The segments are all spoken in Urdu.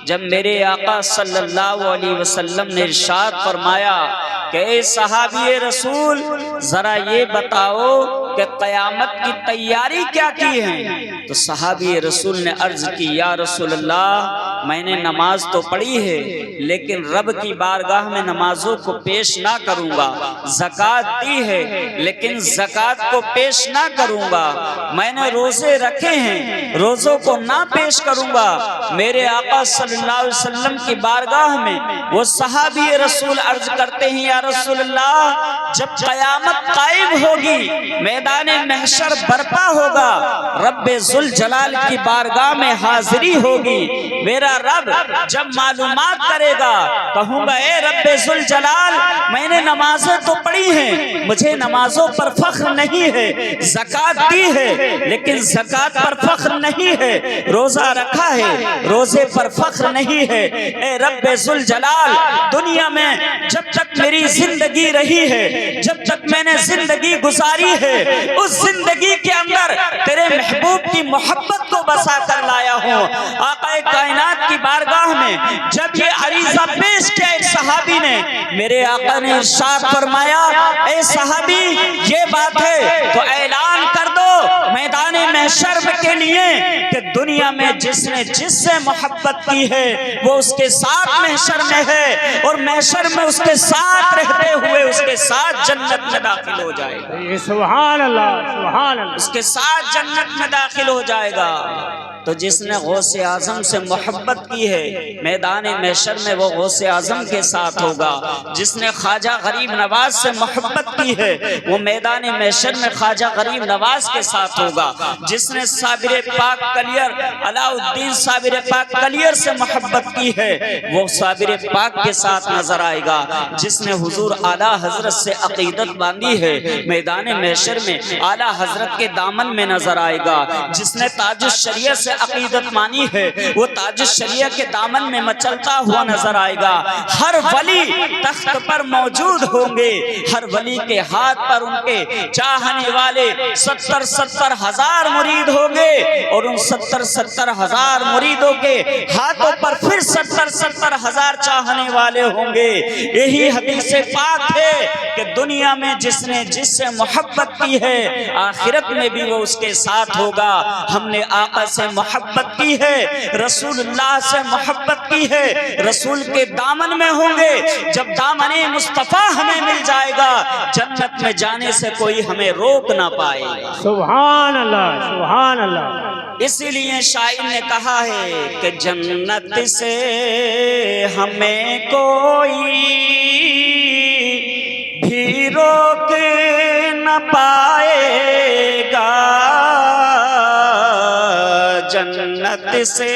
جب میرے آقا صلی اللہ علیہ وسلم نے ارشاد فرمایا کہ اے صحابی رسول ذرا یہ بتاؤ کہ قیامت کی تیاری کیا کی ہے، تو صحابی رسول نے عرض کی یا رسول اللہ میں نے نماز تو پڑھی ہے لیکن رب کی بارگاہ میں نمازوں کو پیش نہ کروں گا، زکوٰۃ دی ہے لیکن زکوٰۃ کو پیش نہ کروں گا، میں نے روزے رکھے ہیں روزوں کو نہ پیش کروں گا۔ میرے آقا صلی اللہ علیہ وسلم کی بارگاہ میں وہ صحابی رسول عرض کرتے ہیں یا رسول اللہ جب قیامت قائم ہوگی، میدان محشر برپا ہوگا، رب ذوالجلال کی بارگاہ میں حاضری ہوگی، میرا رب جب معلومات کرے گا کہوں گا اے رب ذوالجلال میں نے نمازیں تو پڑھی ہیں، مجھے نمازوں پر فخر نہیں ہے، زکوٰۃ دی ہے لیکن زکوٰۃ پر فخر نہیں ہے، روزہ رکھا ہے روزے پر فخر نہیں ہے، اے رب ذوالجلال دنیا میں جب تک میری زندگی رہی ہے، جب تک میں نے زندگی گزاری ہے، اس زندگی کے اندر تیرے محبوب کی محبت کو بسا کر لایا ہوں۔ آقا کائنات کی بارگاہ میں جب یہ عریضہ پیش کیا ایک صحابی نے، میرے آقا نے ارشاد فرمایا اے صحابی یہ بات ہے تو اعلان کر دو میدان محشر کے لیے کہ دنیا میں جس نے جس سے محبت کی ہے وہ اس کے ساتھ محشر میں ہے، اور محشر میں اس کے ساتھ رہتے ہوئے اس کے ساتھ جنت میں داخل ہو جائے گا۔ سبحان اللہ سبحان اللہ، اس کے ساتھ جنت میں داخل ہو جائے گا۔ تو جس نے غوث اعظم سے محبت کی ہے میدان محشر میں وہ غوث اعظم کے ساتھ ہوگا، جس نے خواجہ غریب نواز سے محبت کی ہے وہ میدان محشر میں خواجہ غریب نواز کے ساتھ ہوگا، جس نے صابر پاک کلیر علاء الدین صابر پاک کلیر سے محبت کی ہے وہ صابر پاک کے ساتھ نظر آئے گا، جس نے حضور اعلیٰ حضرت سے عقیدت باندھی ہے میدان محشر میں اعلیٰ حضرت کے دامن میں نظر آئے گا، جس نے تاج الشریعہ سے عقیدت مانی ہے وہ تاج الشریعہ کے دامن میں مچلتا ہوا نظر آئے گا۔ ہر ولی تخت پر موجود ہوں گے، ہر ولی کے ہاتھ پر ان کے چاہنے والے 70 ہزار مرید ہوں گے، اور ان 70 ہزار مریدوں کے ہاتھوں پر پھر 70 ہزار چاہنے والے ہوں گے۔ یہی حدیث پاک ہے کہ دنیا میں جس نے جس سے محبت کی ہے آخرت میں بھی وہ اس کے ساتھ ہوگا۔ ہم نے آقا سے محبت کی ہے، رسول اللہ سے محبت کی ہے، رسول کے دامن میں ہوں گے، جب دامن مصطفیٰ ہمیں مل جائے گا جنت میں جانے سے کوئی ہمیں روک نہ پائے گا۔ سبحان اللہ سبحان اللہ، اسی لیے شاعر نے کہا ہے کہ جنت سے ہمیں کوئی بھی روک نہ پائے گا، جنت سے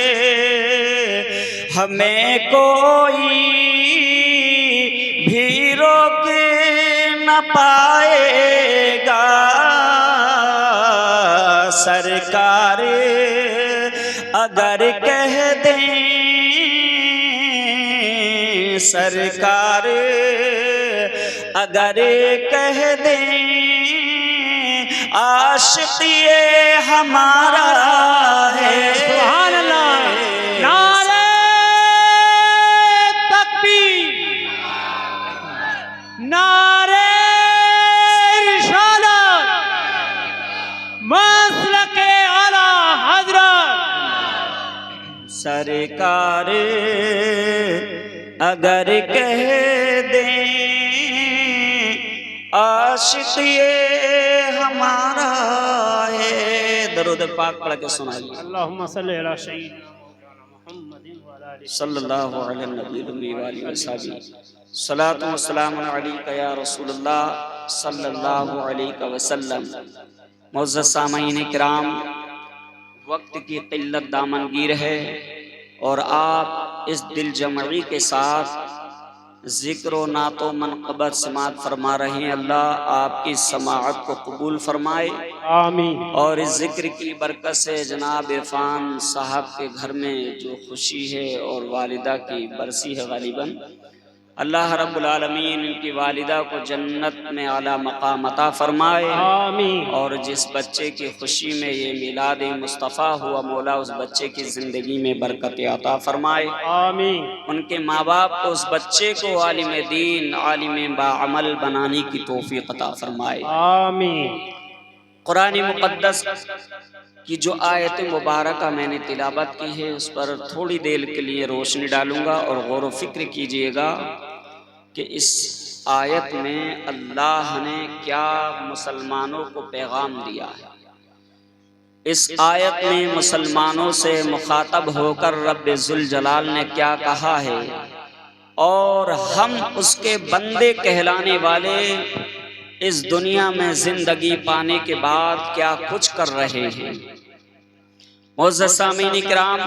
ہمیں کوئی بھی روک نہ پائے گا، سرکار اگر کہہ دیں سرکار اگر کہہ دیں عاشقی ہمارا ہے، سبحان اللہ، نعرہ تکبیر، نعرہ رسالت، مسلک اعلیٰ حضرت، سرکار اگر کہہ دیں عاشقی ہمارا ہے۔ درود پاک پڑھ کے سنائیے۔ اللہم صلی علی سیدنا محمد وعلی آلہ صلی اللہ علیہ نبی الامی وآلہ وصحبہ، صلاۃ و سلام علیک یا رسول اللہ صلی اللہ علیہ وسلم۔ معزز سامعین کرام، وقت کی قلت دامنگیر ہے اور آپ اس دل جمعی کے ساتھ ذکر و نعت و منقبت سماعت فرما رہے ہیں، اللہ آپ کی سماعت کو قبول فرمائے آمین۔ اور اس ذکر کی برکت سے جناب عرفان صاحب کے گھر میں جو خوشی ہے اور والدہ کی برسی ہے غالباً، اللہ رب العالمین ان کی والدہ کو جنت میں اعلیٰ مقام عطا فرمائے، آمین۔ اور جس بچے کی خوشی میں یہ میلاد مصطفیٰ ہوا، مولا اس بچے کی زندگی میں برکت عطا فرمائے، آمین۔ ان کے ماں باپ کو، اس بچے کو عالم دین، عالم باعمل بنانے کی توفیق عطا فرمائے، آمین۔ قرآن مقدس کی جو آیت مبارکہ میں نے تلاوت کی ہے اس پر تھوڑی دیر کے لیے روشنی ڈالوں گا، اور غور و فکر کیجئے گا کہ اس آیت میں اللہ نے کیا مسلمانوں کو پیغام دیا ہے۔ اس آیت میں مسلمانوں سے مخاطب ہو کر رب ذوالجلال نے کیا کہا ہے، اور ہم اس کے بندے کہلانے والے اس دنیا میں زندگی پانے کے بعد کیا کچھ کر رہے ہیں۔ معزز سامعین کرام،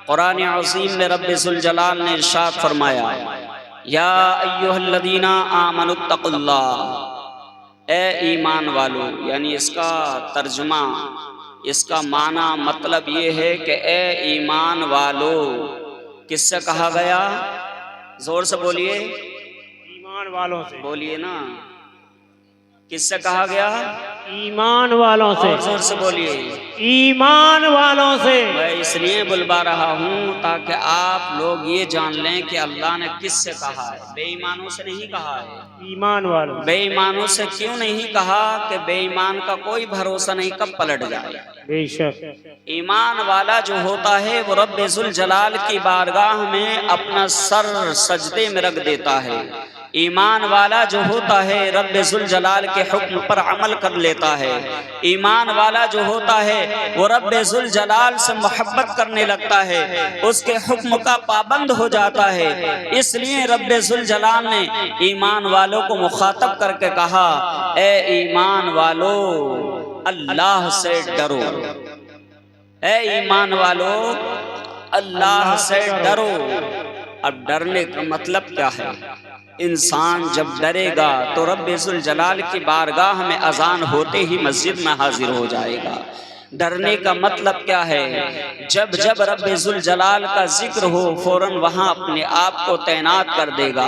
قرآن عظیم میں رب ذوالجلال نے ارشاد فرمایا، یا ایھا الذین آمنوا اتقوا اللہ، اے ایمان والو، یعنی اس کا ترجمہ، اس کا معنی مطلب یہ ہے کہ اے ایمان والو، کس سے کہا گیا؟ زور سے بولیے، ایمان والوں سے بولیے نا، کس سے کہا گیا؟ ایمان والوں سے، اور زور سے بولیے۔ ایمان والوں سے۔ میں اس لیے بلوا رہا ہوں تاکہ آپ لوگ یہ جان لیں کہ اللہ نے کس سے کہا ہے، بے ایمانوں سے نہیں کہا ہے۔ ایمان والوں سے۔ بے ایمانوں سے کیوں نہیں کہا؟ کہ بے ایمان کا کوئی بھروسہ نہیں کب پلٹ جائے۔ بے شک۔ ایمان والا جو ہوتا ہے وہ رب ذوالجلال کی بارگاہ میں اپنا سر سجدے میں رکھ دیتا ہے۔ ایمان والا جو ہوتا ہے رب ذوالجلال کے حکم پر عمل کر لیتا ہے۔ ایمان والا جو ہوتا ہے وہ رب ذوالجلال سے محبت کرنے لگتا ہے، اس کے حکم کا پابند ہو جاتا ہے۔ اس لیے رب ذوالجلال نے ایمان والوں کو مخاطب کر کے کہا، اے ایمان والو اللہ سے ڈرو، اے ایمان والو اللہ سے ڈرو۔ اب ڈرنے کا مطلب کیا ہے؟ انسان جب ڈرے گا تو رب ذوالجلال کی بارگاہ میں اذان ہوتے ہی مسجد میں حاضر ہو جائے گا۔ ڈرنے کا مطلب کیا ہے؟ جب جب رب ذوالجلال کا ذکر ہو فوراً وہاں اپنے آپ کو تعینات کر دے گا۔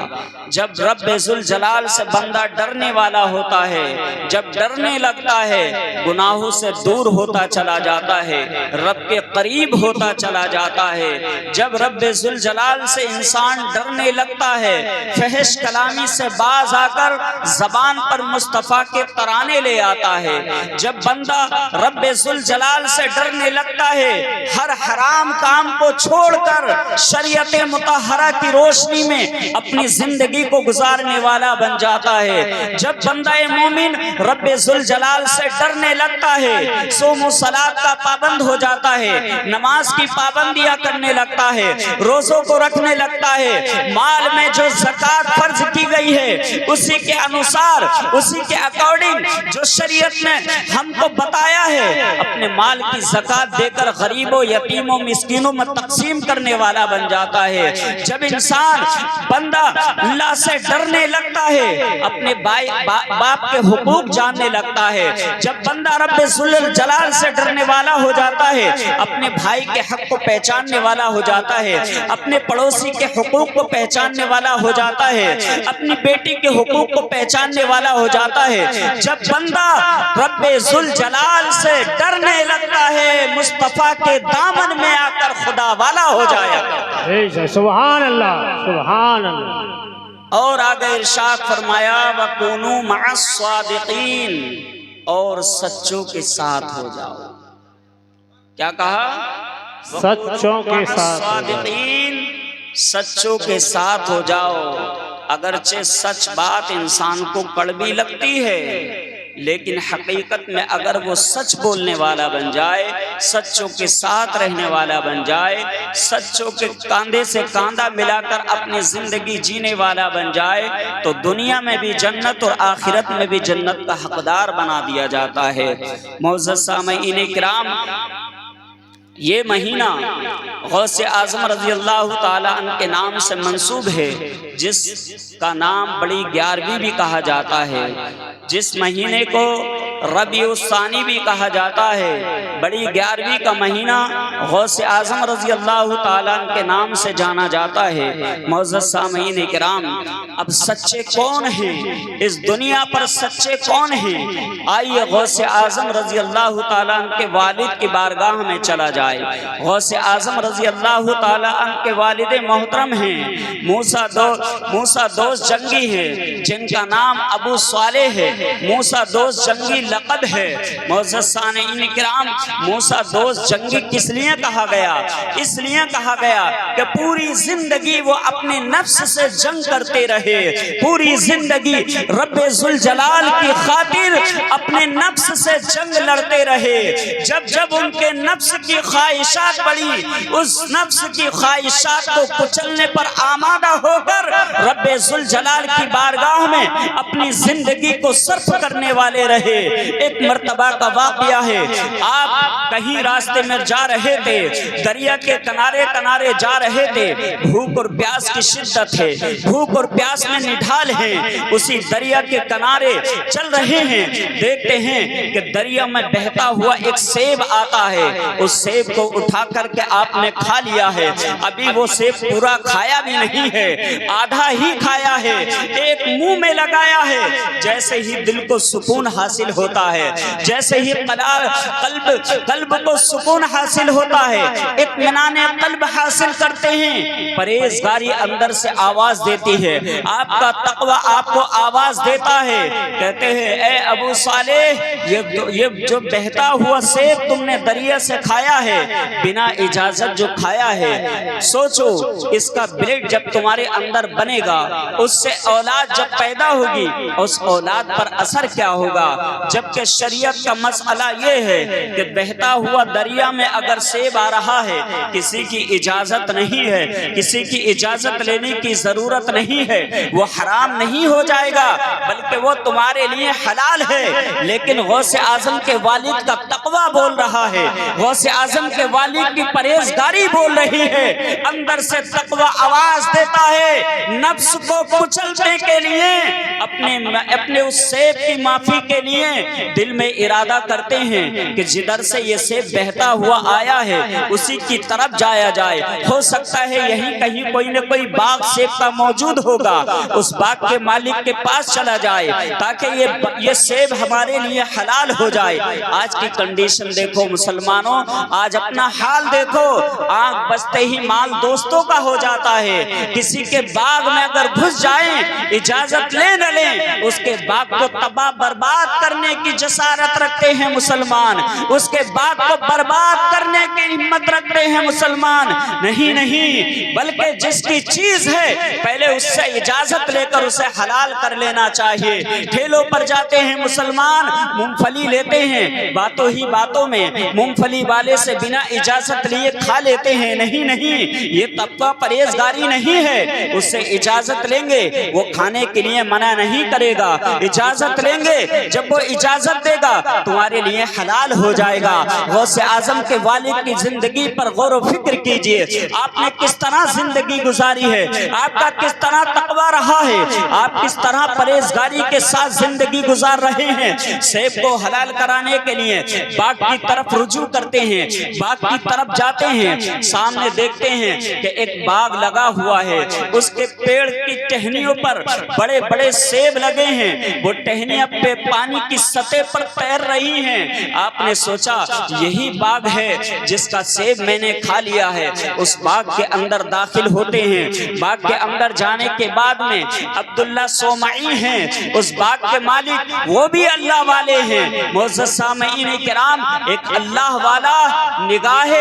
جب رب ذوالجلال سے بندہ ڈرنے والا ہوتا ہے، جب ڈرنے لگتا ہے، گناہوں سے دور ہوتا چلا جاتا ہے، رب کے قریب ہوتا چلا جاتا ہے۔ جب رب ذوالجلال سے انسان ڈرنے لگتا ہے، فحش کلامی سے باز آ کر زبان پر مصطفیٰ کے ترانے لے آتا ہے۔ جب بندہ رب ذوالجلال سے ڈرنے لگتا ہے، ہر حرام کام کو چھوڑ کر شریعت مطہرہ کی روشنی میں اپنی زندگی کو گزارنے والا بن جاتا ہے۔ جب بندہ مومن رب ذوالجلال سے ڈرنے لگتا ہے، صوم و صلاۃ کا پابند ہو جاتا ہے، نماز کی پابندیاں کرنے لگتا ہے، روزوں کو رکھنے لگتا ہے، مال میں جو زکوٰۃ فرض کی گئی ہے اسی کے انوسار، اسی کے اکارڈنگ جو شریعت نے ہم کو بتایا ہے، اپنے مال کی زکوٰۃ دے کر غریبوں، یتیموں، مسکینوں میں تقسیم کرنے والا بن جاتا ہے۔ جب انسان بندہ اللہ سے ڈرنے لگتا ہے، اپنے باپ کے حقوق جاننے لگتا ہے۔ جب بندہ رب ذوالجلال سے ڈرنے والا ہو جاتا ہے، اپنے بھائی کے حق کو پہچاننے والا ہو جاتا ہے، اپنے پڑوسی کے حقوق کو پہچاننے والا ہو جاتا ہے، اپنی بیٹی کے حقوق کو پہچاننے والا ہو جاتا ہے۔ جب بندہ رب ذوالجلال سے ڈرنے لگتا ہے، مصطفیٰ کے دامن میں آ کر خدا والا ہو جایا۔ سبحان اللہ، سبحان اللہ۔ اور آگے ارشاد فرمایا، وَكُونُوا مَعَ الصَّادِقِينَ، اور سچوں کے ساتھ ہو جاؤ۔ کیا کہا؟ سچوں کے ساتھ۔ صادقین، سچوں کے ساتھ ہو جاؤ۔ اگرچہ سچ بات انسان کو کڑوی لگتی ہے، لیکن حقیقت میں اگر وہ سچ بولنے والا بن جائے، سچوں کے ساتھ رہنے والا بن جائے، سچوں کے کاندھے سے کاندھا ملا کر اپنی زندگی جینے والا بن جائے، تو دنیا میں بھی جنت اور آخرت میں بھی جنت کا حقدار بنا دیا جاتا ہے۔ معزز سامعین کرام، یہ مہینہ غوث اعظم رضی اللہ تعالیٰ عنہ کے نام سے منسوب ہے، جس کا نام بڑی 11ویں بھی کہا جاتا ہے۔ جس مہینے کو ربیع الثانی بھی کہا جاتا ہے، بڑی 11ویں کا مہینہ غوث اعظم رضی اللہ تعالیٰ عنہ کے نام سے جانا جاتا ہے۔ معزز سامعین کرام، اب سچے کون ہیں اس دنیا پر، سچے کون ہیں؟ آئیے غوث اعظم رضی اللہ تعالیٰ عنہ کے والد کی بارگاہ میں چلا جائے۔ غوث اعظم رضی اللہ تعالیٰ عنہ کے والد محترم ہیں موسیٰ دوست جنگی ہیں، جن کا نام ابو صالح ہے۔ موسیٰ دوست جنگی لقب ہے۔ معزز سامعین کرام، موسیٰ دوست جنگی کس لیے کہا گیا؟ اس لیے کہا گیا کہ پوری زندگی وہ اپنے نفس سے جنگ کرتے رہے، پوری زندگی رب ذوالجلال کی خاطر اپنے نفس سے جنگ لڑتے رہے۔ جب جب ان کے نفس کی خواہشات بڑھی، اس نفس کی خواہشات کو کچلنے پر آمادہ ہو کر رب ذوالجلال کی بارگاہ میں اپنی زندگی کو صرف کرنے والے رہے۔ ایک مرتبہ کا واقعہ ہے، آپ کہیں راستے میں جا رہے تھے، دریا کے کنارے جا رہے تھے، بھوک اور پیاس کی شدت ہے، بھوک اور پیاس میں نڈھال ہیں، اسی دریا کے کنارے چل رہے ہیں، دیکھتے ہیں کہ دریا میں بہتا ہوا ایک سیب آتا ہے، اس سیب کو اٹھا کر کے آپ نے کھا لیا ہے۔ ابھی وہ سیب پورا کھایا بھی نہیں ہے، آدھا ہی کھایا ہے، ایک منہ میں لگایا ہے۔ جیسے ہی دل کو سکون حاصل ہوتا ہے، جیسے ہی قلب کو سکون حاصل ہوتا ہے، اطمینان قلب حاصل کرتے ہیں، پرہیزگاری اندر سے آواز دیتی ہے، آپ کا تقوی آپ کو آواز دیتا ہے، کہتے ہیں اے ابو صالح، یہ جو بہتا ہوا سیب تم نے دریا سے کھایا ہے، بنا اجازت جو کھایا ہے، سوچو اس کا بلڈ جب تمہارے اندر بنے گا، اس سے اولاد جب پیدا ہوگی، اس اولاد پر اثر کیا ہوگا؟ جبکہ شریعت کا مسئلہ یہ ہے کہ بہتا ہوا دریا میں اگر سیب آ رہا ہے، کسی کی اجازت نہیں ہے، کسی کی اجازت لینے کی ضرورت نہیں ہے، وہ حرام نہیں ہو جائے گا بلکہ وہ تمہارے لیے حلال ہے۔ لیکن غوث اعظم کے والد کا تقوی بول رہا ہے، غوث اعظم کے والد کی پرہیزگاری بول رہی ہے، اندر سے تقوی آواز دیتا ہے، نفس کو کچلنے کے لیے، اپنے اس سیب کی معافی کے لیے دل میں ارادہ کرتے ہیں کہ جدھر سے یہ سیب بہتا ہوا آیا ہے اسی کی طرف جایا جائے۔ ہو سکتا ہے یہیں کہیں کوئی نہ کوئی باغ سیب کا موجود ہوگا، اس باغ کے مالک کے پاس چلا جائے تاکہ یہ سیب ہمارے لیے حلال ہو جائے۔ آج کی کنڈیشن دیکھو مسلمانوں، آج اپنا حال دیکھو، آنکھ بستے ہی مال دوستوں کا ہو جاتا ہے۔ کسی کے باغ میں اگر گھس جائیں، اجازت لے نہ لیں، اس کے باغ کو تباہ برباد کرنے کی جسارت رکھتے ہیں مسلمان، اس کے باغ کو برباد کرنے کی ہمت رکھتے ہیں مسلمان۔ نہیں، بلکہ جس کی چیز ہے پہلے اس سے اجازت لے کر اسے حلال کر لینا چاہیے۔ ٹھیلوں پر جاتے ہیں مسلمان، مونگ پھلی لیتے ہیں، باتوں ہی باتوں میں مونگ پھلی والے سے بنا اجازت لیے کھا لیتے ہیں۔ نہیں، یہ طبقہ پرہیزگاری نہیں ہے، اس سے اجازت لیں گے، وہ کھانے کے لیے منع نہیں کرے گا، اجازت لیں گے، جب وہ اجازت دے گا تمہارے لیے حلال ہو جائے گا۔ غوث اعظم کے والد کی زندگی پر غور و فکر کیجئے، آپ نے کس طرح زندگی گزاری ہے، آپ کا کس طرح تقوی رہا ہے، آپ کس طرح پرہیزگاری کے ساتھ زندگی گزار رہے ہیں۔ سیب کو حلال کرانے کے لیے باغ کی طرف رجوع کرتے ہیں، باغ کی طرف جاتے ہیں، سامنے دیکھتے ہیں کہ ایک باغ لگا ہوا ہے، اس کے پیڑ کی ٹہنیوں پر بڑے بڑے سیب لگے ہیں، وہ ٹہنیاں پہ پانی کی سطح پر تیر رہی ہیں۔ آپ نے سوچا یہی باغ ہے جس کا سیب میں نے کھا لیا ہے۔ اس باغ کے اندر داخل ہوتے ہیں، باغ کے اندر جانے کے بعد میں عبداللہ صومعی ہیں اس باغ کے مالک، وہ بھی اللہ والے ہیں۔ معزز سامعین کرام، ایک اللہ والا نگاہ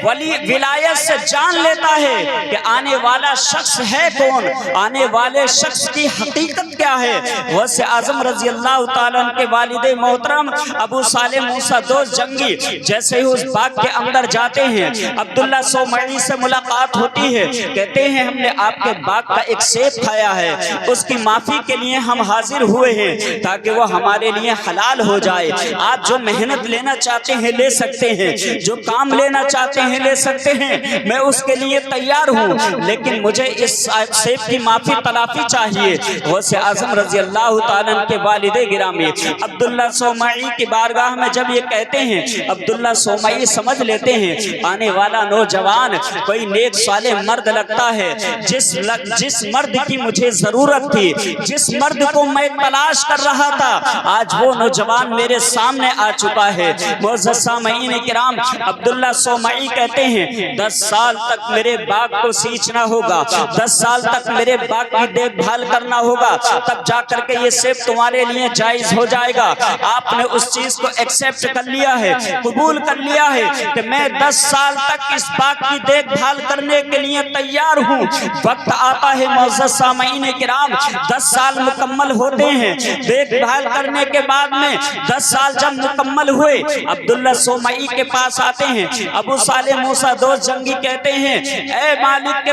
ولایت سے جان لیتا ہے کہ آنے والا شخص ہے کون، آنے والے شخص کی حقیقت کیا ہے۔ غوث اعظم رضی اللہ تعالیٰ عنہ کے والد محترم ابو صالح موسیٰ دوست جنگی جیسے ہی اس باغ کے اندر جاتے ہیں، عبداللہ صومعی سے ملاقات ہوتی ہے، کہتے ہیں ہم نے آپ کے باغ کا ایک سیب کھایا ہے، اس کی معافی کے لیے ہم حاضر ہوئے ہیں تاکہ وہ ہمارے لیے حلال ہو جائے۔ آپ جو محنت لینا لینا چاہتے ہیں لے سکتے ہیں، جو کام لینا چاہتے ہیں لے سکتے ہیں، میں اس کے لیے تیار ہوں، لیکن مجھے اس سیب کی معافی تلافی چاہیے۔ غوث اعظم رضی اللہ تعالیٰ عنہ کے والد گرامی عبداللہ صومعی کی بارگاہ میں جب یہ کہتے ہیں، عبداللہ صومعی سمجھ لیتے ہیں آنے والا نوجوان کوئی نیک صالح مرد لگتا ہے، جس مرد کی مجھے ضرورت تھی، جس مرد کو میں تلاش کر رہا تھا، آج وہ نوجوان میرے سامنے آ چکا ہے۔ معزز سامعین کرام، عبداللہ صومعی کہتے ہیں 10 سال تک میرے باغ کو سینچنا ہوگا، 10 سال تک میرے باغ کی دیکھ بھال کرنا ہوگا، تب جا کر کے یہ سیب تمہارے لیے جائز ہو جائے گا۔ آپ نے اس چیز کو ایکسپٹ کر لیا ہے، قبول کر لیا ہے کہ میں 10 سال تک اس باغ کی دیکھ بھال کرنے کے لیے تیار ہوں۔ وقت آتا ہے معزز سامعین کرام، 10 سال مکمل ہوتے ہیں، دیکھ بھال کرنے کے بعد میں 10 سال جب مکمل ہوئے، عبداللہ صومعی کے پاس آتے ہیں۔ ابو صالح موسیٰ دوست جنگی کہتے ہیں اے مالک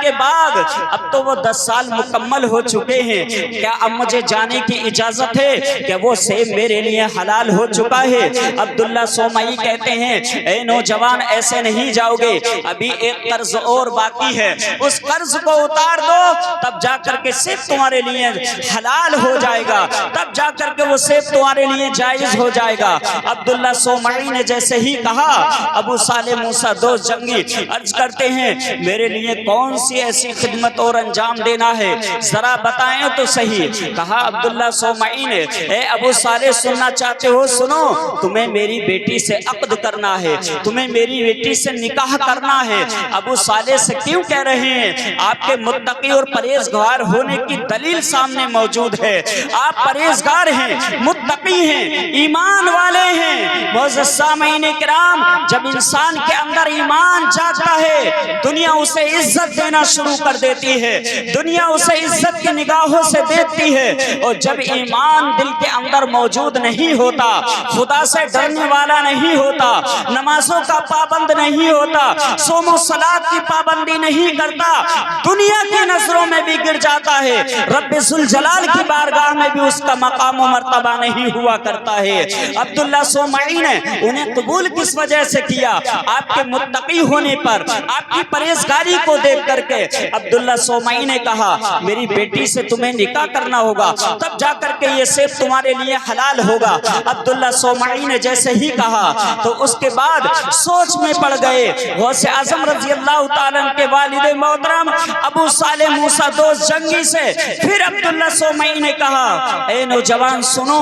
کے باغ، اب تو وہ 10 سال مکمل ہو چکے ہیں، کیا اب مجھے جانے کی اجازت ہے کہ وہ سیب میرے لیے حلال ہو چکا ہے؟ عبداللہ صومعی کہتے ہیں اے نوجوان ایسے نہیں جاؤ گے، ابھی ایک قرض اور باقی ہے، اس قرض کو اتار دو، تب جا کر کے سیب تمہارے لیے حلال ہو جائے گا، تب جا کر کے وہ سیب تمہارے لیے جائز ہو جائے گا۔ عبداللہ صومعی نے جیسے ہی کہا، ابو صالح موسیٰ دوست جنگی عرض کرتے ہیں میرے لیے کون سی ایسی خدمت اور انجام دینا ہے، ذرا بتائیں تو صحیح۔ کہا عبداللہ صومعی نے اے ابو صالح سننا چاہتے ہو سنو، تمہیں میری بیٹی سے عقد کرنا ہے، تمہیں میری بیٹی سے نکاح کرنا ہے۔ ابو صالح سے کیوں کہہ رہے ہیں؟ آپ کے متقی اور پرہیزگار ہونے کی دلیل سامنے موجود ہے۔ آپ پرہیزگار ہیں، متقی ہیں، ایمان والے ہیں۔ معزز سامعین کرام، جب انسان کے اندر ایمان جاگتا ہے، دنیا اسے عزت دینا شروع کر دیتی ہے، دنیا اسے عزت کی نگاہوں سے دیکھتی ہے، اور جب ایمان دل کے اندر موجود نہیں ہوتا، خدا سے ڈرنے والا نہیں ہوتا، نمازوں کا پابند نہیں ہوتا، صوم و صلاۃ کی پابندی نہیں کرتا، دنیا کی نظروں میں بھی گر جاتا ہے، رب ذوالجلال کی بارگاہ میں بھی اس کا مقام و مرتبہ نہیں ہوا کرتا ہے۔ عبداللہ صومعی نے انہیں قبول کس وجہ سے کیا؟ آپ کے متقی ہونے پر، آپ کی پرہیزگاری کو دیکھ کر کے۔ عبداللہ صومعی نے کہا میری بیٹی سے تمہیں نکاح کرنا ہوگا، تب جا کر کے یہ سیب تمہارے لیے حلال ہوگا۔ عبداللہ صومعی نے جیسے ہی کہا تو اس کے بعد سوچ میں پڑ گئے۔ غوث اعظم رضی اللہ تعالیٰ عنہ کے والد محترم ابو صالح موسیٰ دوست جنگی سے پھر عبداللہ صومعی نے کہا اے نوجوان سنو،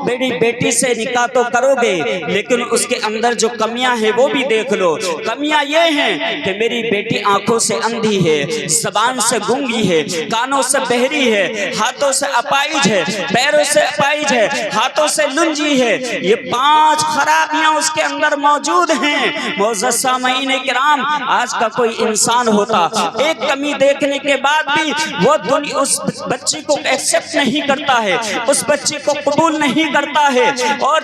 میری بیٹی سے نکاح تو کرو گے، لیکن اس کے اندر جو کمیاں ہیں وہ بھی دیکھ لو۔ کمیاں یہ ہیں کہ میری بیٹی آنکھوں سے اندھی ہے، زبان سے گونگی ہے، کانوں سے بہری ہے، ہاتھوں سے اپائج ہے، پیروں سے اپائج ہے، ہاتھوں سے لنجی ہے، یہ 5 خرابیاں اس کے اندر موجود ہیں۔ معزز سامعین کرام، آج کا کوئی انسان ہوتا ایک کمی دیکھنے کے بعد بھی وہ اس بچی کو ایکسپٹ نہیں کرتا ہے، اس بچی کو قبول نہیں کرتا ہے، اور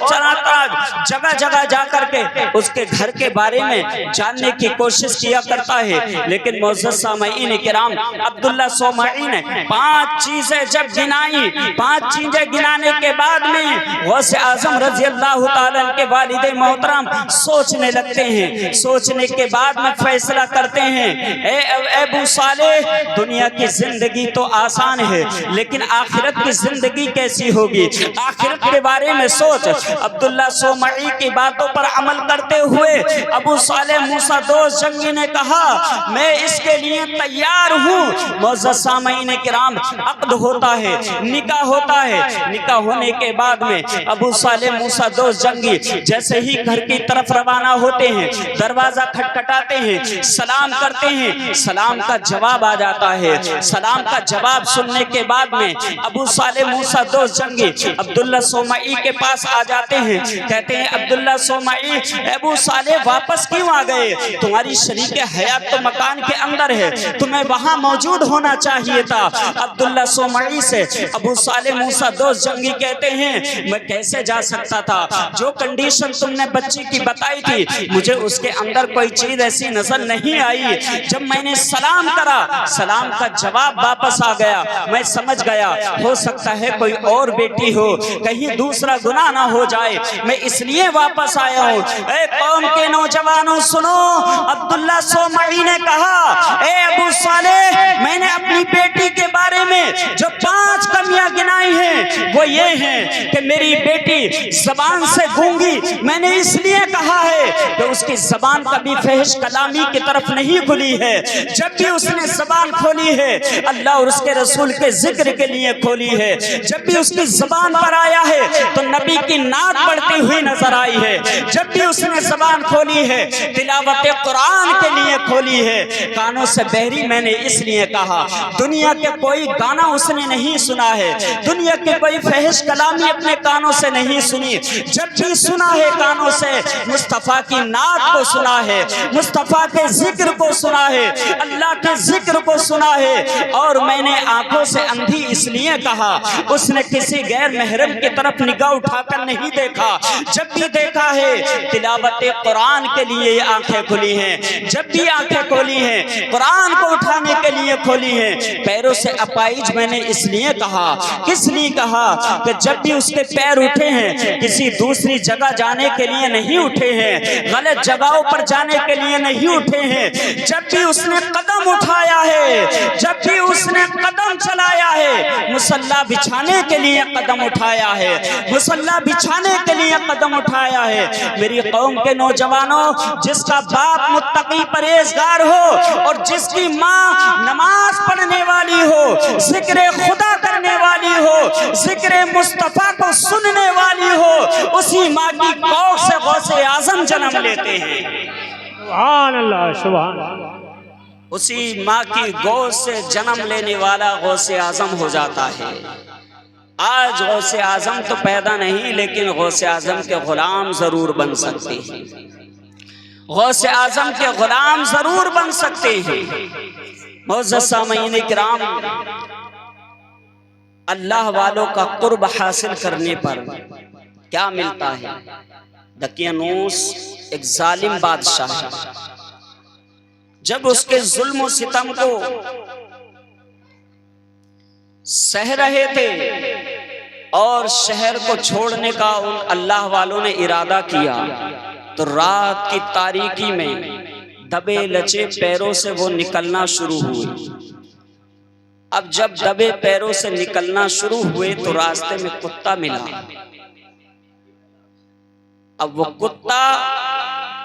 جگہ جگہ جا کر کے اس کے گھر کے بارے میں جاننے کی کوشش کیا کرتا ہے۔ لیکن معزز سامعین کرام، عبداللہ صومعی نے 5 چیزیں جب گنائی، 5 چیزیں گنانے کے بعد میں غوث اعظم رضی اللہ تعالیٰ عنہ کے والد محترم سوچنے لگتے ہیں۔ سوچنے کے بعد میں فیصلہ کرتے ہیں اے ابو صالح، دنیا کی زندگی تو آسان ہے، لیکن آخرت کی زندگی کیسی ہوگی؟ آخرت کے بارے میں سوچ۔ عبداللہ صومعی کی باتوں پر عمل کرتے ہوئے ابو صالح موسیٰ دوست جنگی نے کہا میں اس کے لیے تیار ہوں۔ معزز سامعین کرام، عقد ہوتا ہے، نکاح ہوتا ہے۔ نکاح ہونے کے بعد میں ابو صالح موسیٰ دوست جنگی جیسے ہی گھر کی طرف روانہ ہوتے ہیں، دروازہ کھٹکھٹاتے ہیں، سلام کرتے ہیں، سلام کا جواب آ جاتا ہے۔ سلام کا جواب سننے کے بعد میں ابو صالح موسیٰ دوست جنگی عبداللہ صومعی کے پاس آ جاتے ہیں، کہتے ہیں عبداللہ صومعی، ابو صالح واپس کیوں آ گئے؟ تمہاری شریک حیات تو مکان کے اندر ہے، تمہیں وہاں موجود ہونا چاہیے تھا۔ عبداللہ صومعی سے ابو صالح موسیٰ دوست جنگی کہتے ہیں میں کیسے جا سکتا تھا؟ جو کنڈیشن تم نے بچی کی بتائی تھی مجھے اس کے اندر کوئی چیز ایسی نظر نہیں آئی۔ جب میں نے سلام کرا، سلام کا جواب واپس آ گیا، میں سمجھ گیا ہو سکتا ہے کوئی اور بیٹی ہو، کہیں دوسرا گناہ نہ ہو جائے، میں اس لیے واپس آیا ہوں۔ اے قوم کے نوجوانوں سنو، عبداللہ صومعی نے کہا اے ابو صالح، میں نے اپنی بیٹی کے بارے میں جو 5 کمیاں گنائی ہیں وہ یہ ہیں کہ میری بیٹی زبان سے گونگی، میں نے اس لیے کہا ہے کہ اس کی زبان کبھی فحش کلامی کی طرف نہیں کھلی ہے، جب بھی اس نے زبان کھولی ہے اللہ اور اس کے رسول کے ذکر کے لیے کھولی ہے، جب بھی اس کی زبان پر آیا ہے تو نبی کی نعت پڑھتی ہوئی نظر آئی ہے، جب بھی اس نے زبان کھولی ہے تلاوت قرآن کے لیے کھولی ہے۔ کانوں سے بہری میں نے اس لیے کہا، دنیا کے کوئی گانا اس نے نہیں سنا ہے، دنیا کے کوئی فحش کلامی اپنے کانوں سے نہیں سنی، جب بھی سنا ہے کانوں سے مصطفیٰ کی نعت کو سنا ہے، مصطفیٰ کے ذکر کو سنا ہے، اللہ کے ذکر کو سنا ہے۔ اور میں نے آنکھوں سے اندھی اس لیے کہا، اس نے کسی غیر محرم کی طرف نگاہ اٹھا کر نہیں دیکھا، جب بھی دیکھا ہے تلاوت قرآن کے لیے آنکھیں کھلی ہیں، جب بھی آنکھیں کھولی ہیں قرآن کو اٹھانے کے لیے کھولی ہیں۔ پیروں سے اپائج میں نے اس لیے کہا، کس لیے کہا کہ جب بھی اس کے پیر اٹھے ہیں کسی دوسری جگہ جانے کے لیے نہیں اٹھے ہیں، غلط جگہوں پر جانے کے لیے نہیں اٹھے ہیں، جب بھی اس نے قدم اٹھایا ہے، جب بھی اس نے قدم چلایا ہے، مصلی بچھانے کے لیے قدم اٹھایا ہے، مصلی بچھانے کے لیے قدم اٹھایا ہے۔ میری قوم کے نوجوانوں، جس کا باپ متقی پرہیزگار ہو اور جس کی ماں نماز پڑھنے والی ہو، ذکر خدا کرنے والی ہو، ذکر مصطفیٰ کو سننے والی ہو، اسی ماں کی کوکھ سے غوث اعظم جنم لیتے ہیں۔ سبحان اللہ، سبحان اللہ۔ اسی ماں کی گود سے جنم لینے والا غوث اعظم ہو جاتا ہے۔ آج غوث اعظم تو پیدا نہیں، لیکن غوث اعظم کے غلام ضرور بن سکتے ہیں، غوث اعظم کے غلام ضرور بن سکتے ہیں۔ معزز سامعین کرام، اللہ والوں کا قرب حاصل کرنے پر کیا ملتا ہے؟ دقیانوس ایک ظالم بادشاہ ہے، جب اس کے ظلم و ستم کو سہ رہے تھے اور شہر کو چھوڑنے کا ان اللہ والوں نے ارادہ کیا تو رات کی تاریکی میں دبے لچے پیروں سے وہ نکلنا شروع ہوئے۔ اب جب دبے پیروں سے نکلنا شروع ہوئے تو راستے میں کتا ملا۔ اب وہ کتا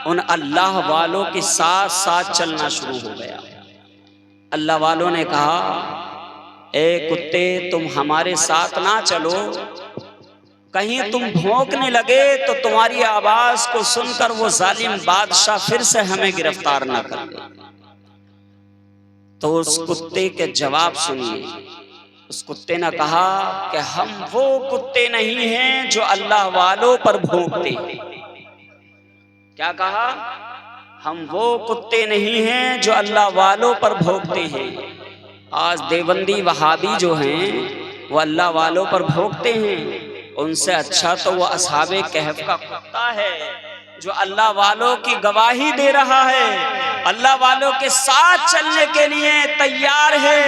ان اللہ والوں کے ساتھ ساتھ چلنا شروع ہو گیا۔ اللہ والوں نے کہا اے کتے، تم ہمارے ساتھ نہ چلو، کہیں تم بھونکنے لگے تو تمہاری آواز کو سن کر وہ ظالم بادشاہ پھر سے ہمیں گرفتار نہ کر دے۔ تو اس کتے کے جواب سنیے، اس کتے نے کہا کہ ہم وہ کتے نہیں ہیں جو اللہ والوں پر بھونکتے ہیں۔ کیا کہا؟ ہم وہ کتے نہیں ہیں جو اللہ والوں پر بھونکتے ہیں۔ آج دیوبندی وہابی جو ہیں وہ اللہ والوں پر بھونکتے ہیں، ان سے اچھا تو وہ اصحاب کہف کا کتا ہے جو اللہ والوں کی گواہی دے رہا ہے، اللہ والوں کے ساتھ چلنے کے لیے تیار ہے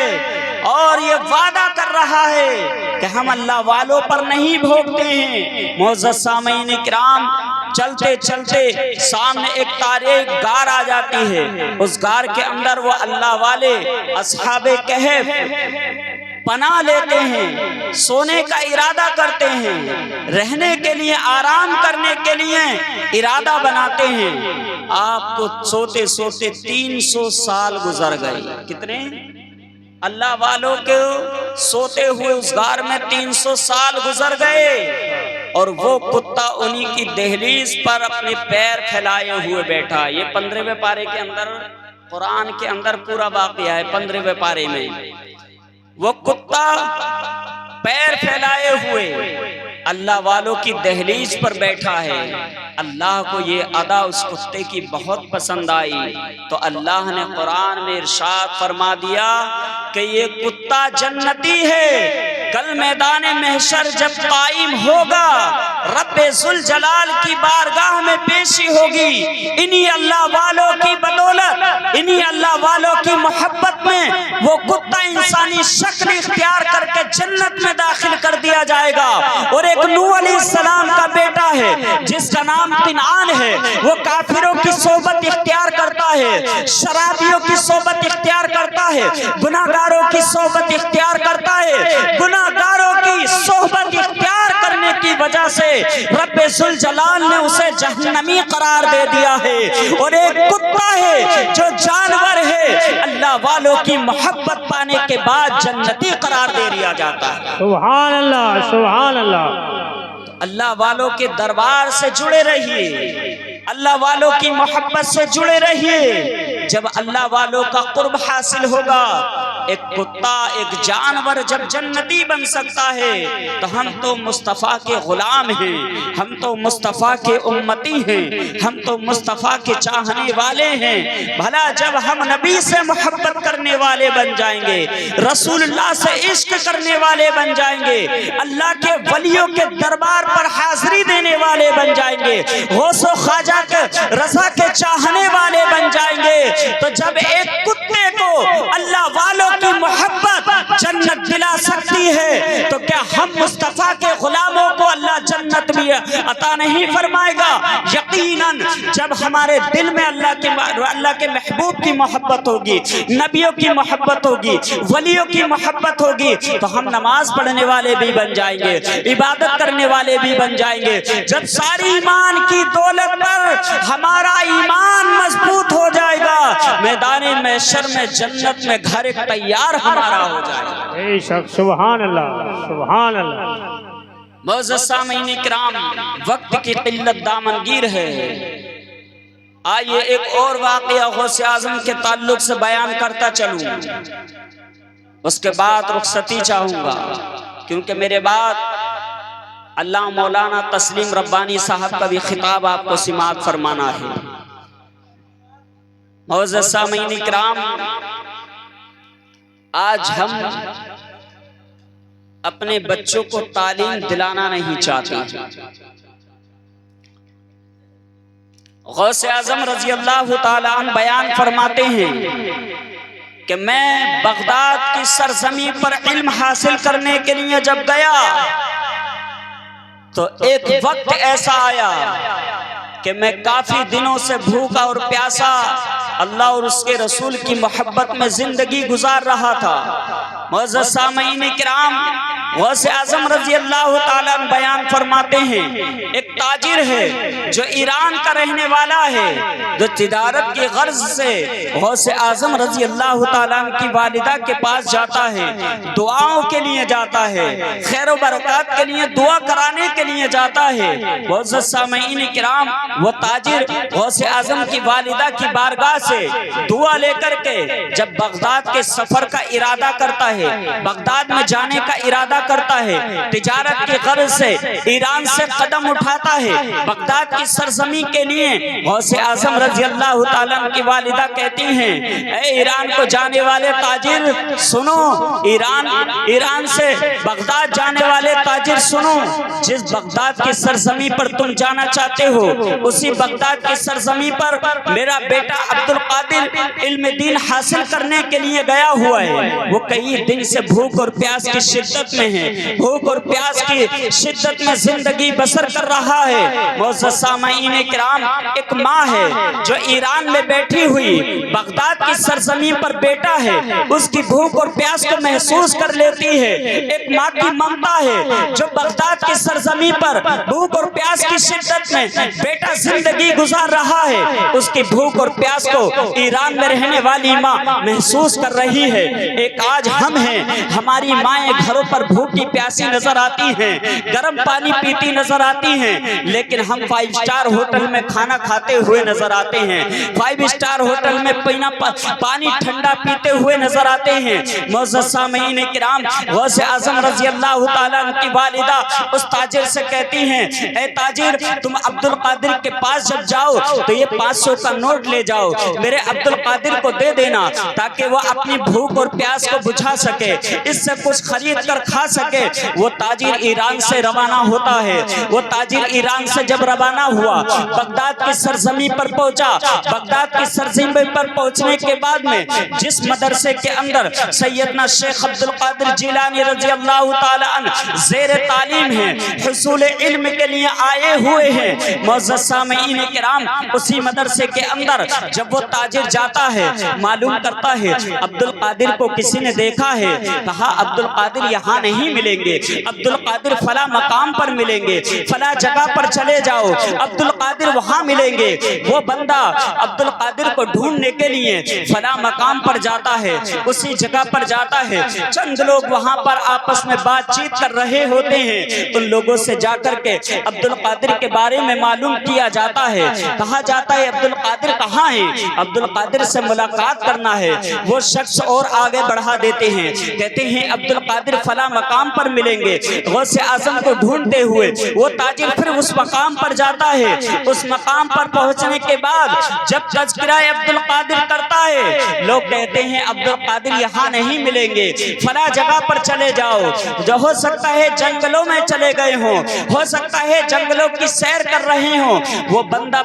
اور یہ وعدہ کر رہا ہے کہ ہم اللہ والوں پر نہیں بھونکتے ہیں۔ معزز سامعین کرام، چلتے چلتے سامنے ایک تاریک غار آ جاتی ہے، اس غار کے اندر وہ اللہ والے اصحاب کہف پناہ لیتے ہیں، سونے کا ارادہ کرتے ہیں، رہنے کے لیے آرام کرنے کے لیے ارادہ بناتے ہیں۔ آپ کو سوتے سوتے 300 سال گزر گئے۔ کتنے؟ اللہ والوں کے سوتے ہوئے اس غار میں 300 سال گزر گئے اور وہ کتا انہی کی دہلیز پر اپنے پیر پھیلائے ہوئے بیٹھا۔ یہ 15ویں پارے کے اندر، قرآن کے اندر پورا واقعہ ہے۔ 15ویں پارے میں وہ کتا پیر پھیلائے ہوئے اللہ والوں کی دہلیز پر بیٹھا ہے۔ اللہ کو یہ ادا اس کتے کی بہت پسند آئی تو اللہ نے قرآن میں ارشاد فرما دیا کہ یہ کتا جنتی ہے، کل میدان محشر جب قائم ہوگا، رب ذوالجلال کی بارگاہ میں پیشی ہوگی، انہی اللہ والوں کی بدولت، انہی اللہ والوں کی محبت میں وہ کتا انسانی شکل اختیار کر کے جنت میں داخل کر دیا جائے گا۔ اور ایک نوح علیہ السلام کا بیٹا ہے جس کا نام کنعان ہے، وہ کافروں کی صحبت اختیار کرتا ہے، شرابیوں کی صحبت اختیار کرتا ہے، گناہگاروں کی صحبت اختیار کرتا ہے۔ گناہگاروں کی صحبت اختیار کرنے کی وجہ سے رب ذوالجلال نے اسے جہنمی قرار دے دیا ہے، اور ایک کتا ہے جو جانور ہے، اللہ والوں کی محبت پانے کے بعد جنتی قرار دے دیا جاتا ہے۔ سبحان اللہ، سبحان اللہ۔ اللہ والوں کے دربار سے جڑے رہیے، اللہ والوں کی محبت سے جڑے رہیے۔ جب اللہ والوں کا قرب حاصل ہوگا، ایک کتا، ایک جانور جب جنتی بن سکتا ہے، تو ہم تو مصطفیٰ کے غلام ہیں، ہم تو مصطفیٰ کے امتی ہیں، ہم تو مصطفیٰ کے چاہنے والے ہیں۔ بھلا جب ہم نبی سے محبت کرنے والے بن جائیں گے، رسول اللہ سے عشق کرنے والے بن جائیں گے، اللہ کے ولیوں کے دربار پر حاضری دینے والے بن جائیں گے، غوث و خواجہ کے رضا کے چاہنے والے بن جائیں گے، تو جب ایک کتے کو اللہ والوں کی محبت جنت دلا سکتی ہے، تو کیا ہم مصطفیٰ کے غلاموں کو اللہ جنت بھی عطا نہیں فرمائے گا؟ یقیناً جب ہمارے دل میں اللہ کے محبوب کی محبت ہوگی، نبیوں کی محبت ہوگی، ولیوں کی محبت ہوگی، تو ہم نماز پڑھنے والے بھی بن جائیں گے، عبادت کرنے والے بھی بن جائیں گے۔ جب ساری ایمان کی دولت پر ہمارا ایمان مضبوط ہو جائے گا، میدان محشر میں جنت میں گھر ایک تیار ہمارا ہو جائے گا۔ بے شک، سبحان اللہ، سبحان اللہ۔ معزز سامعین کرام، وقت کی قلت دامنگیر ہے، آئیے ایک اور واقعہ غوث اعظم کے تعلق سے بیان کرتا چلوں، اس کے بعد رخصتی چاہوں گا، کیونکہ میرے بعد اللہ مولانا تسلیم ربانی صاحب کا بھی خطاب آپ کو سماعت فرمانا ہے۔ معزز سامعین کرام، آج ہم اپنے بچوں کو تعلیم دلانا نہیں چاہتے۔ غوث اعظم رضی اللہ تعالیٰ عنہ بیان فرماتے ہیں کہ میں بغداد کی سرزمین پر علم حاصل کرنے کے لیے جب گیا، تو ایک وقت ایسا آیا کہ میں کافی دنوں سے بھوکا اور پیاسا اللہ اور اس کے رسول کی محبت میں زندگی گزار رہا تھا۔ معزز سامعین کرام، غوث اعظم رضی اللہ تعالیٰ عنہ بیان فرماتے ہیں، ایک تاجر ہے جو ایران کا رہنے والا ہے، جو تجارت کی غرض سے غوث اعظم رضی اللہ تعالیٰ عنہ کی والدہ کے پاس جاتا ہے، دعاؤں کے لیے جاتا ہے، خیر و برکات کے لیے دعا کرانے کے لیے جاتا ہے۔ معزز سامعین کرام، وہ تاجر غوث اعظم کی والدہ کی بارگاہ سے دعا لے کر کے جب بغداد کے سفر کا ارادہ کرتا ہے، بغداد میں جانے کا ارادہ کرتا ہے، تجارت کی غرض سے ایران سے قدم اٹھاتا ہے بغداد کی سرزمین کے لیے، غوث اعظم رضی اللہ تعالیٰ عنہ کی والدہ کہتی ہیں، اے ایران کو جانے والے تاجر سنو، ایران سے بغداد جانے والے تاجر سنو، جس بغداد کی سرزمین پر تم جانا چاہتے ہو، اسی بغداد کی سرزمین پر میرا بیٹا عبدالقادر علم دین حاصل کرنے کے لیے گیا ہوا ہے، وہ کئی دن سے بھوک اور پیاس کی شدت میں ہے، بھوک اور پیاس کی شدت میں زندگی بسر کر رہا ہے۔ معزز سامعین کرام، ایک ماں ہے جو ایران میں بیٹھی ہوئی بغداد کی سرزمین پر بیٹا ہے، اس کی بھوک اور پیاس کو محسوس کر لیتی ہے۔ ایک ماں کی ممتا ہے جو بغداد کی سرزمین پر بھوک اور پیاس کی شدت میں بیٹا زندگی گزار رہا ہے، اس کی بھوک اور پیاس کو ایران میں رہنے والی ماں محسوس کر رہی ہے۔ ایک آج ہم ہیں، ہماری مائیں گھروں پر بھوکی پیاسی نظر آتی ہیں، گرم پانی پیتی نظر آتی ہیں، لیکن ہم 5 اسٹار ہوٹل میں کھانا کھاتے ہوئے نظر آتے ہیں، 5 اسٹار ہوٹل میں پانی ٹھنڈا پیتے ہوئے نظر آتے ہیں۔ معزز سامعین کرام، غوث اعظم رضی اللہ تعالیٰ عنہ کی والدہ اس تاجر سے کہتی ہیں، اے تاجر، تم عبدالقادر کے پاس جب جاؤ تو یہ 500 کا نوٹ لے جاؤ، میرے عبدالقادر کو دے دینا تاکہ وہ اپنی بھوک اور پیاس کو بجھا سکے، اس سے کچھ خرید کر کھا سکے۔ وہ تاجر ایران سے روانہ ہوتا ہے۔ وہ تاجر ایران سے جب روانہ ہوا، بغداد کی سرزمین پر پہنچا۔ بغداد کی سرزمین پر پہنچنے کے بعد میں جس مدرسے کے اندر سیدنا شیخ عبد القادر جیلانی رضی اللہ تعالی عنہ زیر تعلیم ہیں، حصول علم کے لیے آئے ہوئے ہیں، معزز سامعین کرام، اسی مدرسے کے اندر جب وہ تاجر جاتا ہے، معلوم کرتا ہے عبد القادر کو کسی نے دیکھا ہے، کہا عبد القادر یہاں نہیں ملیں گے، عبد القادر فلاں مقام پر ملیں گے، فلاں جگہ پر چلے جاؤ، عبد القادر وہاں ملیں گے۔ وہ بندہ عبد القادر کو ڈھونڈنے کے لیے فلاں مقام پر جاتا ہے، اسی جگہ پر جاتا ہے۔ چند لوگ وہاں پر آپس میں بات چیت کر رہے ہوتے ہیں، ان لوگوں سے جا کر کے عبد القادر کے بارے میں معلوم کیا جاتا ہے، کہا جاتا ہے عبد القادر کہاں ہے، عبد القادر سے ملاقات کرنا ہے۔ وہ شخص اور آگے بڑھا دیتے ہیں، کہتے ہیں عبد القادر فلاں مقام پر ملیں گے۔ غوث اعظم کو ڈھونڈتے ہوئے وہ تاجر پھر اس مقام پر جاتا ہے۔ اس مقام پر پہنچنے کے بعد جب تذکرہ عبد القادر کرتا ہے، لوگ کہتے ہیں عبد القادر یہاں نہیں ملیں گے، فلاں جگہ پر چلے جاؤ۔ جو ہو سکتا ہے جنگلوں میں چلے گئے ہوں، ہو سکتا ہے جنگلوں کی سیر کر رہے ہوں۔ وہ بندہ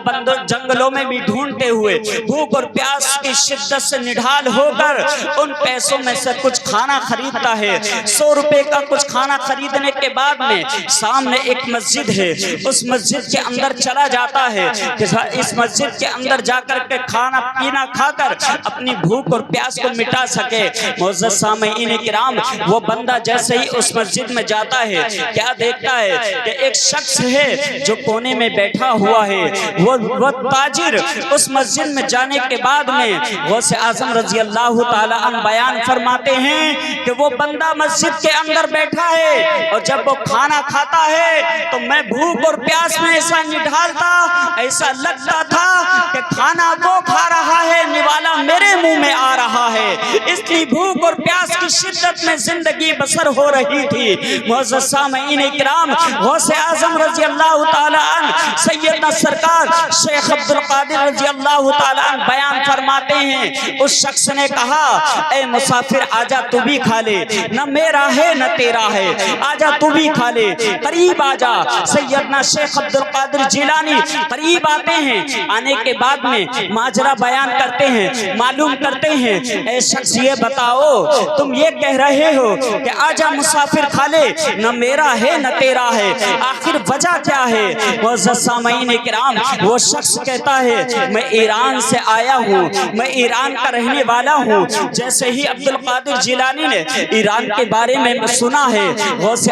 جنگلوں میں بھی ڈھونڈتے ہوئے بھوک اور پیاس کی شدت سے نڈھال ہو کر ان پیسوں میں سے کچھ کھانا خریدتا ہے۔ 100 روپے کا کچھ کھانا خریدنے کے بعد میں سامنے ایک مسجد ہے، اس مسجد کے اندر چلا جاتا ہے کہ اس مسجد کے اندر جا کر کے کھانا پینا کھا کر اپنی بھوک اور پیاس کو مٹا سکے۔ معزز سامعین کرام، وہ بندہ جیسے ہی اس مسجد میں جاتا ہے، کیا دیکھتا ہے کہ ایک شخص ہے جو کونے میں بیٹھا ہوا ہے۔ وہ تاجر اس مسجد میں جانے کے بعد میں غوث اعظم رضی اللہ تعالی عنہ بیان فرماتے ہیں کہ وہ بندہ مسجد کے اندر بیٹھا ہے، اور جب وہ کھانا کھاتا ہے تو میں بھوک اور پیاس میں ایسا نڈھال تھا، ایسا لگتا تھا کہ کھانا وہ کھا رہا ہے، نوالا میرے منہ میں آ رہا ہے۔ اس لیے بھوک اور پیاس کی شدت میں زندگی بسر ہو رہی تھی۔ معزز سامعین کرام، غوث اعظم رضی اللہ تعالی عنہ سیدنا سرکار شیخ عبد القادر رضی اللہ تعالی عنہ بیان فرماتے ہیں، اس شخص نے کہا اے مسافر آجا تو بھی کھا لے، نہ میرا ہے نہ تیرا ہے، آجا تو بھی کھا لے، قریب آجا۔ سیدنا شیخ عبد القادر جیلانی قریب آتے ہیں، آنے کے بعد میں ماجرا بیان کرتے ہیں، معلوم کرتے ہیں اے شخص یہ بتاؤ تم یہ کہہ رہے ہو کہ آجا مسافر کھا لے، نہ میرا ہے نہ تیرا ہے، آخر وجہ کیا ہے؟ معزز سامعین کرام، وہ شخص کہتا ہے میں ایران سے آیا ہوں، میں ایران کا رہنے والا ہوں۔ جیسے ہی عبد القادر جیلانی نے ایران کے بارے میں سنا ہے، غوث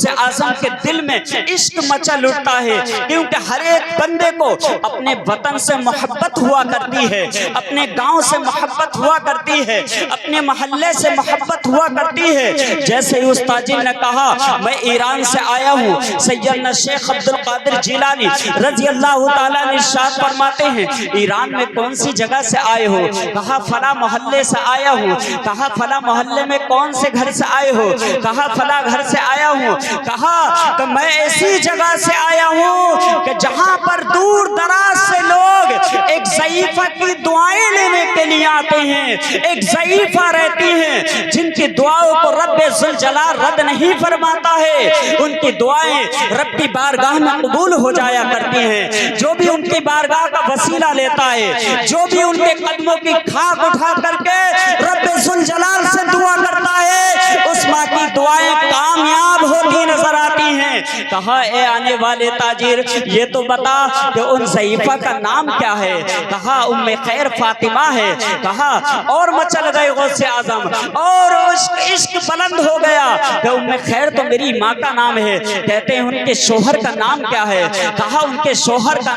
اعظم کے دل میں عشق مچل اٹھتا ہے، کیونکہ ہر ایک بندے کو اپنے وطن سے محبت ہوا کرتی ہے، اپنے گاؤں سے محبت ہوا کرتی ہے، اپنے محلے سے محبت ہوا کرتی ہے۔ جیسے ہی اس تاجر نے کہا میں ایران سے آیا ہوں، سیدنا شیخ عبد القادر جیلانی رضی اللہ تعالیٰ نے ارشاد فرماتے ہیں ایران میں کون سی جگہ سے آئے ہو؟ کہا فلاں محلے سے آیا ہوں۔ کہا فلاں محلے میں کون سے گھر سے آئے ہو؟ کہا فلاں گھر سے آیا ہوں۔ کہا کہ میں ایسی جگہ سے آیا ہوں کہ جہاں پر دور دراز سے لوگ ایک ضعیفہ کی دعائیں لینے کے لیے آتے ہیں، ایک ضعیفہ رہتی ہیں جن کی دعاؤں کو رب ذوالجلال رد نہیں فرماتا ہے، ان کی دعائیں رب کی بارگاہ میں قبول ہو جایا کرتی ہیں۔ جو بھی ان کی بارگاہ کا وسیلہ لیتا ہے، جو بھی ان کے قدموں کی کھاک اٹھا کر کے رب ذوالجلال سے دعا کرتا ہے، اس ماں کی دعائیں کامیاب ہوتی نظر آتی ہیں۔ کہا اے آنے والے تاجر یہ تو بتا کہ ان ضعیفہ کا نام کیا ہے؟ کہا ام خیر فاطمہ ہے۔ کہا اور مچل گئے غوث اعظم، اور عشق بلند ہو گیا کہ ام خیر تو میری ماں کا نام ہے۔ کہتے ہیں ان کے شوہر کا نام کیا ہے؟ کہا ان کے شوہر کا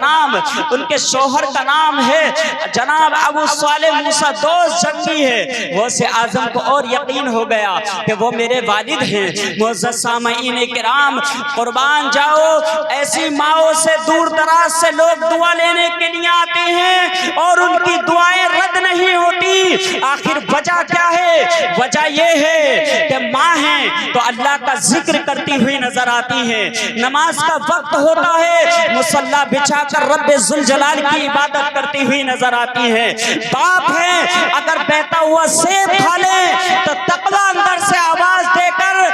نام ہے جناب ابو صالح موسیٰ دوست جنگی ہے۔ غوث اعظم کو اور یقین ہو گیا کہ وہ میرے والد ہیں۔ معزز سامعین کرام، قربان جاؤ، ایسی ماؤں سے دور دراز سے لوگ دعا لینے کے لیے آتے ہیں اور ان کی دعائیں رد نہیں ہوتی۔ آخر وجہ کیا ہے؟ وجہ یہ ہے کہ ماں ہیں تو اللہ کا ذکر کرتی ہوئی نظر آتی ہیں، نماز کا وقت ہوتا ہے مصلی بچھا کر رب ذوالجلال کی عبادت کرتی ہوئی نظر آتی ہیں۔ باپ ہیں اگر بہتا ہوا سیب کھا لے تو تقوی اندر سے آواز دے کر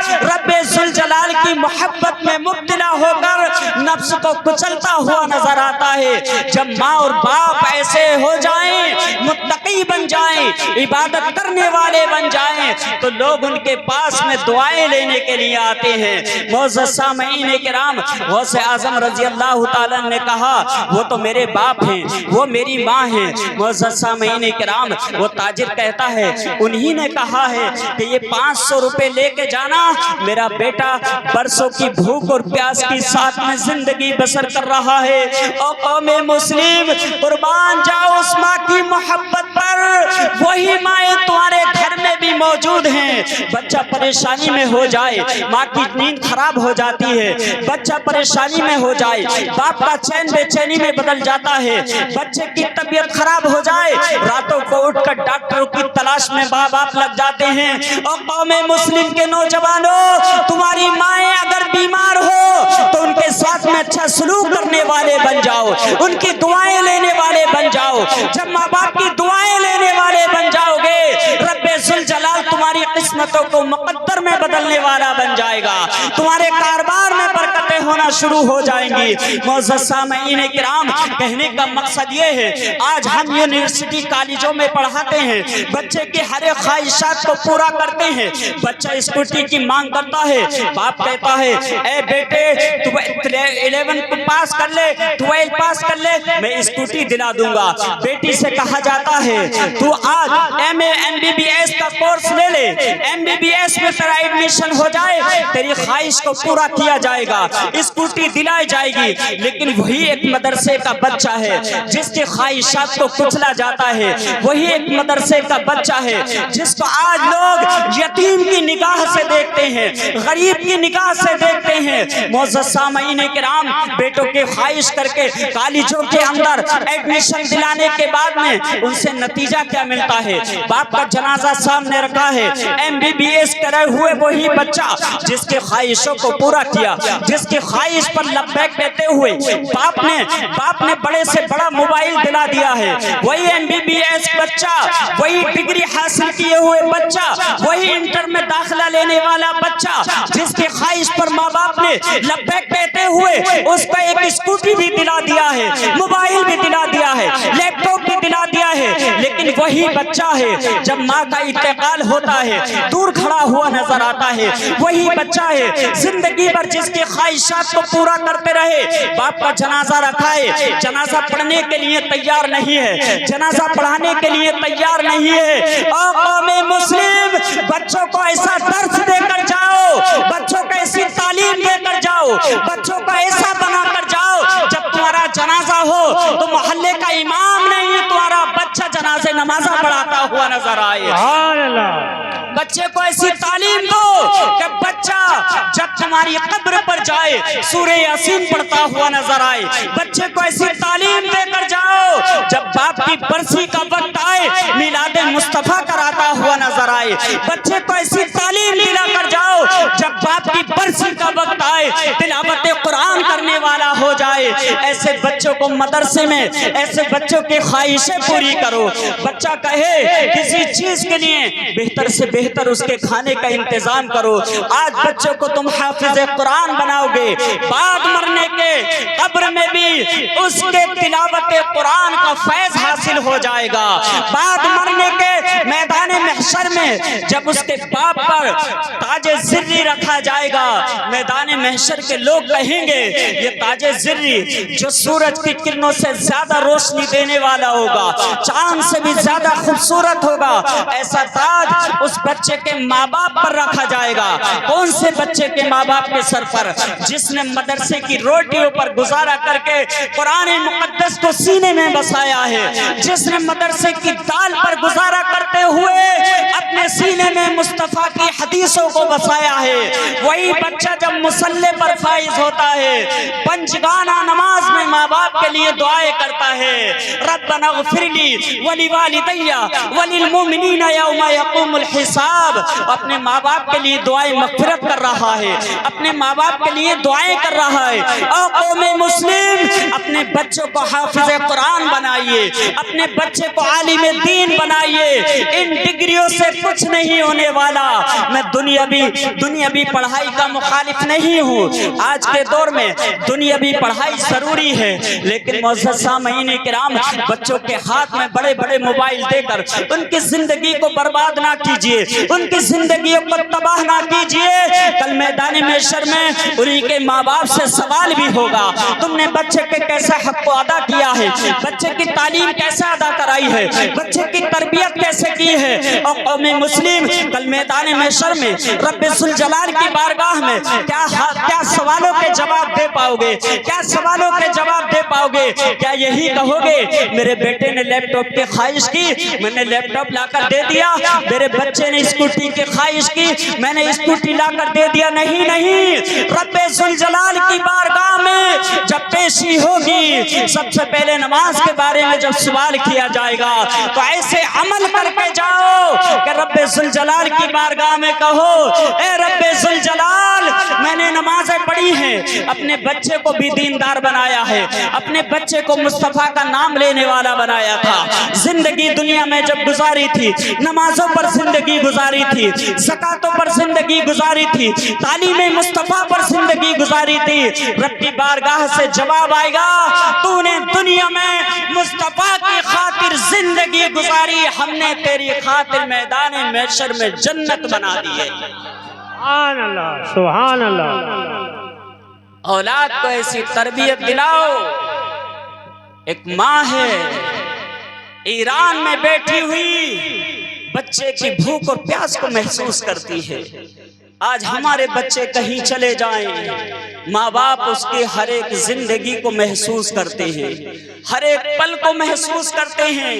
محبت میں مبتلا ہو کر نفس کو کچلتا ہوا نظر آتا ہے۔ جب ماں اور باپ ایسے ہو جائیں، متقی بن جائیں، عبادت کرنے والے بن جائیں، تو لوگ ان کے پاس میں دعائیں لینے کے لیے آتے ہیں۔ معزز سامعین کرام، غوث اعظم رضی اللہ تعالیٰ نے کہا وہ تو میرے باپ ہیں، وہ میری ماں ہیں۔ معزز سامعین کرام، وہ تاجر کہتا ہے انہی نے کہا ہے کہ یہ 500 روپے لے کے جانا، میرا بیٹا برسوں کی بھوک اور پیاس کی ساتھ میں زندگی بسر کر رہا ہے۔ اور قوم مسلم قربان جاؤ اس ماں کی محبت پر، وہی مائیں تمہارے گھر میں بھی موجود ہیں۔ بچہ پریشانی میں ہو جائے، ماں کی نیند خراب ہو جاتی ہے، بچہ پریشانی میں ہو جائے، باپ کا چین بے چینی میں بدل جاتا ہے، بچے کی طبیعت خراب ہو جائے، راتوں کو اٹھ کر ڈاکٹروں کی تلاش میں ماں باپ لگ جاتے ہیں۔ اور قوم مسلم کے نوجوانوں، تمہاری مائیں اگر بیمار ہو تو ان کے ساتھ میں اچھا سلوک کرنے والے بن جاؤ، ان کی دعائیں لینے والے بن جاؤ۔ جب ماں باپ کی دعائیں لینے والے بن جاؤ گے، رب ذوالجلال تمہاری قسمتوں کو مقدر میں بدلنے والا بن جائے گا، تمہارے کاروبار میں برکتیں ہونا شروع ہو جائیں گی۔ معزز سامعین کرام، کہنے کا مقصد یہ ہے آج ہم یونیورسٹی کالجوں میں پڑھاتے ہیں، بچے کی ہر ایک خواہشات کو پورا کرتے ہیں۔ بچہ اسکوٹی کی مانگ کرتا ہے، باپ کہتا ہے اے بیٹے تو 11 کو پاس کر لے، 12 پاس کر لے، میں اسکوٹی دلا دوں گا۔ بیٹی سے کہا جاتا ہے تو آج MBBS کا کورس لے لے، MBBS میں تیرا ایڈمیشن ہو جائے، تیری خواہش کو پورا کیا جائے گا، اسکوٹی دلائی جائے گی۔ لیکن وہی ایک مدرسے کا بچہ ہے جس کی خواہشات کو کچلا جاتا ہے، وہی ایک مدرسے کا بچہ ہے جس کو آج لوگ یتیم کی نگاہ سے دیکھتے ہیں، غریب کی نگاہ سے دیکھتے ہیں۔ معزز سامعین کرام، بیٹوں کی خواہش کر کے کالجوں کے اندر ایڈمیشن دلانے کے بعد میں ان سے نتیجہ کیا ملتا ہے؟ باپ کا جنازہ سامنے رکھا ہے، MBBS کرے ہوئے وہی بچہ جس کے خواہشوں کو پورا کیا، جس کی خواہش پر لبیک کہتے ہوئے باپ نے بڑے سے بڑا موبائل دلا دیا ہے، وہی MBBS بچہ، وہی ڈگری حاصل کیے ہوئے بچہ، وہی انٹر میں داخلہ لینے والا بچہ جس کی خواہش پر ماں باپ نے لبیک کہتے ہوئے اس کو ایک اسکوٹی بھی دلا دیا ہے، موبائل بھی دلا دیا ہے، لیپ ٹاپ بھی دلا دیا ہے۔ لیکن وہی بچہ ہے جب ماں کا انتقال ہوتا ہے دور کھڑا ہوا نظر آتا ہے، وہی بچہ ہے زندگی بھر جس کی خواہشات کو پورا کرتے رہے۔ باپ کا جنازہ رکھا ہے، جنازہ پڑھنے کے لیے تیار نہیں ہے، جنازہ پڑھانے کے لیے تیار نہیں ہے۔ اور قوم مسلم، بچوں کو ایسا درس دے کر جاؤ، بچوں کو ایسی تعلیم دے کر جاؤ، بچوں کو ایسا بنا کر جاؤ جب تمہارا جنازہ ہو تو محلے کا امام نہیں، تمہارا بچہ جنازے نمازہ پڑھاتا ہوا نظر آئے۔ بچے کو ایسی تعلیم دو کہ بچہ جب تمہاری قبر پر جائے سورہ یاسین پڑھتا ہوا نظر آئے۔ بچے کو ایسی تعلیم دے کر جاؤ جب باپ کی برسی کا وقت آئے میلاد مصطفیٰ کراتا ہوا نظر آئے۔ بچے کو ایسی تعلیم دلا کر جاؤ جب باپ کی برسی کا وقت آئے تلاوت قرآن کرنے والا ہو جائے۔ ایسے بچوں کو مدرسے میں، ایسے بچوں کی خواہشیں پوری کرو۔ بچہ کہے کسی چیز کے لیے بہتر سے بہتر اس کے کھانے کا انتظام کرو۔ آج بچوں کو تم حافظ قرآن بناؤ گے، بعد مرنے کے قبر میں بھی اس کے تلاوت قرآن کا فیض حاصل ہو جائے گا۔ بعد مرنے کے میدان محشر میں جب اس کے باپ پر تاج زری رکھا جائے گا، میدان محشر کے لوگ کہیں گے یہ تاج زری جو سورج کی کرنوں سے زیادہ روشنی دینے والا ہوگا، چاند سے بھی زیادہ خوبصورت ہوگا، ایسا تاج اس بچے کے ماں باپ پر رکھا جائے گا۔ کون سے بچے کے ماں باپ کے سر پر؟ جس نے مدرسے کی روٹیوں پر گزارا کر کے قرآن مقدس کو سینے میں بسایا ہے، جس نے مدرسے کی دال پر گزارا کرتے ہوئے اپنے سینے میں مصطفیٰ کی حدیثوں کو بسایا ہے، وہی بچہ جب مصلی پر فائز ہوتا ہے پنجگانہ نماز میں ماں باپ کے لیے دعائیں کرتا ہے، ربنا اغفر لی ولوالدی وللمؤمنین یوم یقوم الحساب۔ اپنے ماں باپ کے لیے دعائیں مغفرت کر رہا ہے، اپنے ماں باپ کے لیے دعائیں کر رہا ہے۔ اور قوم مسلم، اپنے بچوں کو حافظ قرآن بنائیے، اپنے بچے کو عالم دین بنائیے۔ ان ڈگریوں سے کچھ نہیں ہونے ہونے والا. میں دنیاوی پڑھائی کا مخالف نہیں ہوں. آج کے دور میں دنیاوی پڑھائی ضروری ہے، لیکن معزز سامعین کرام، بچوں کے ہاتھ میں بڑے بڑے موبائل دے کر ان کی زندگی کو برباد نہ کیجیے، ان کی زندگیوں کو تباہ نہ کیجیے. کل میدان محشر میں انہی کے ماں باپ سے سوال بھی ہوگا، تم نے بچے کے کیسے حق کو ادا کیا ہے، بچے کی تعلیم کیسے ادا کرائی ہے، بچے کی تربیت کیسے کی ہے. اور قوم مسلم کل میدان محشر میں رب ذوالجلال کی بارگاہ میں کیا سوالوں کے جواب دے پاؤ گے، کیا سوالوں کے جواب دے پاؤ گے؟ کیا یہی کہو گے میرے بیٹے نے لیپ ٹاپ کی خواہش کی، میں نے لیپ ٹاپ لا کر دے دیا، میرے بچے نے اسکوٹی کی خواہش کی، میں نے اسکوٹی لا کر دے دیا؟ نہیں. رب ذوالجلال کی بارگاہ میں جب پیشی ہوگی، سب سے پہلے نماز کے بارے میں جب سوال کیا جائے گا تو ایسے عمل کر کے جاؤ کہ رب ذوالجلال کی بارگاہ میں کہو، اے رب ذوالجلال، میں نے نمازیں پڑھی ہیں، اپنے بچے کو بھی دیندار بنایا ہے، اپنے بچے کو مصطفیٰ کا نام لینے والا بنایا تھا. زندگی دنیا میں جب گزاری تھی، نمازوں پر زندگی گزاری تھی، زکاتوں پر زندگی گزاری تھی، تعلیم مصطفیٰ پر زندگی گزاری تھی. رب کی بارگاہ سے جواب آئے گا، تو نے دنیا میں مصطفیٰ کی خاطر زندگی گزاری، ہم نے تیری خاطر میدان محشر میں جنت بنا دی ہے. سبحان اللہ، سبحان اللہ. اولاد کو ایسی تربیت دلاؤ. ایک ماں ہے ایران میں بیٹھی ہوئی، بچے کی بھوک اور پیاس کو محسوس کرتی ہے. آج ہمارے بچے کہیں چلے جائیں، ماں باپ اس کی ہر ایک زندگی کو محسوس کرتے ہیں، ہر ایک پل کو محسوس کرتے ہیں.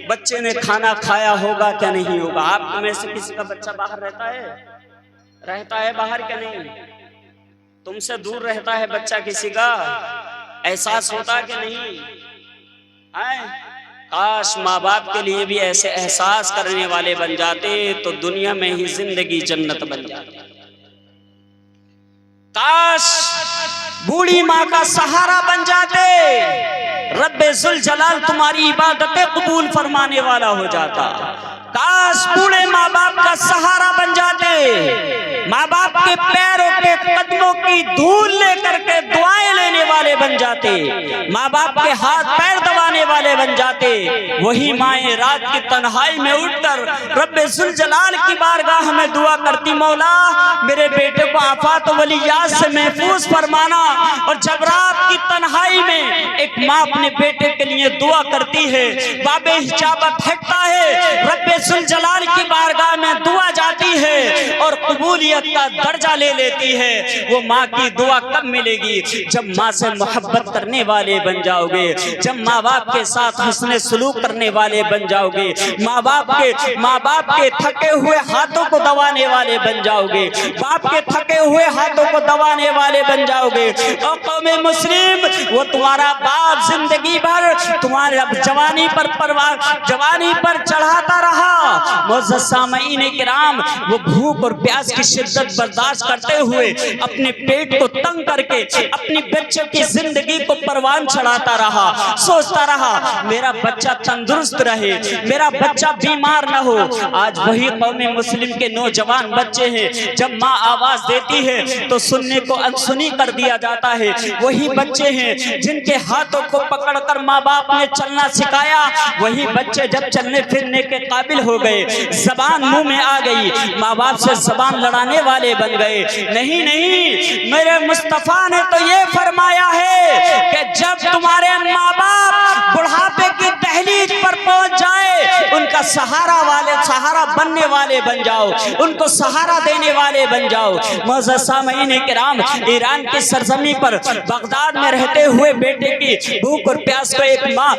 بچے نے کھانا کھایا ہوگا کیا نہیں ہوگا؟ آپ میں سے کسی کا بچہ باہر رہتا ہے باہر کیا نہیں؟ تم سے دور رہتا ہے بچہ کسی کا، احساس ہوتا کہ نہیں؟ کاش ماں باپ کے لیے بھی ایسے احساس کرنے والے بن جاتے تو دنیا میں ہی زندگی جنت بن جاتی. کاش بوڑھی ماں کا سہارا بن جاتے، رب ذوالجلال تمہاری عبادتیں قبول فرمانے والا ہو جاتا. کاش بوڑھے ماں باپ کا سہارا بن جاتے، ماں باپ کے پیروں کے قدموں کی دھول لے کر کے دعائیں لینے والے بن جاتے، ماں باپ کے ہاتھ پیر دبانے والے بن جاتے. وہی مائیں رات کی تنہائی میں اٹھ کر رب ذوالجلال کی بارگاہ میں دعا کرتی، مولا میرے بیٹے کو آفات و بلیات سے محفوظ فرمانا. اور جب رات کی تنہائی میں ایک ماں اپنے بیٹے کے لیے دعا کرتی ہے، باب اجابت ہٹتا ہے، رب ذوالجلال کی بارگاہ میں دعا جاتی ہے اور قبولیت کا درجہ لے لیتی ہے. وہ ماں کی دعا کب ملے گی؟ جب ماں سے محبت کرنے والے بن جاؤ گے، جب ماں باپ کے ساتھ حسن سلوک کرنے والے بن جاؤ گے، ماں باپ کے تھکے ہوئے ہاتھوں کو دبانے والے بن جاؤ گے، باپ کے تھکے ہوئے ہاتھوں کو دبانے والے بن جاؤ گے. اور قوم مسلم، وہ تمہارا باپ زندگی بھر تمہارے جوانی پر چڑھاتا رہا. معزز سامعین کرام، وہ بھوک اور پیاس کی شدت برداشت کرتے ہوئے اپنے پیٹ کو تنگ کر کے اپنی بچے کی زندگی کو پروان چڑھاتا رہا، سوچتا رہا میرا بچہ تندرست رہے، میرا بچہ بیمار نہ ہو. آج وہی قوم مسلم کے نوجوان بچے ہیں، جب ماں آواز دیتی ہے تو سننے کو انسنی کر دیا جاتا ہے. وہی بچے ہیں جن کے ہاتھوں کو پکڑ کر ماں باپ نے چلنا سکھایا، وہی بچے جب چلنے پھرنے کے قابل ہو گئے، زبان منہ میں آ گئی، ماں باپ سے زبان لڑانے والے بن گئے. نہیں، میرے مصطفیٰ نے تو یہ فرمایا ہے کہ جب تمہارے ماں باپ بڑھاپے کی دہلیز پر پہنچ جائے، ان کا سہارا بننے والے بن جاؤ، ان کو سہارا دینے والے بن جاؤ. معزز سامعین کرام، ایران کی سرزمین پر بغداد میں رہتے ہوئے بیٹے کی بھوک اور پیاس کو ایک ماں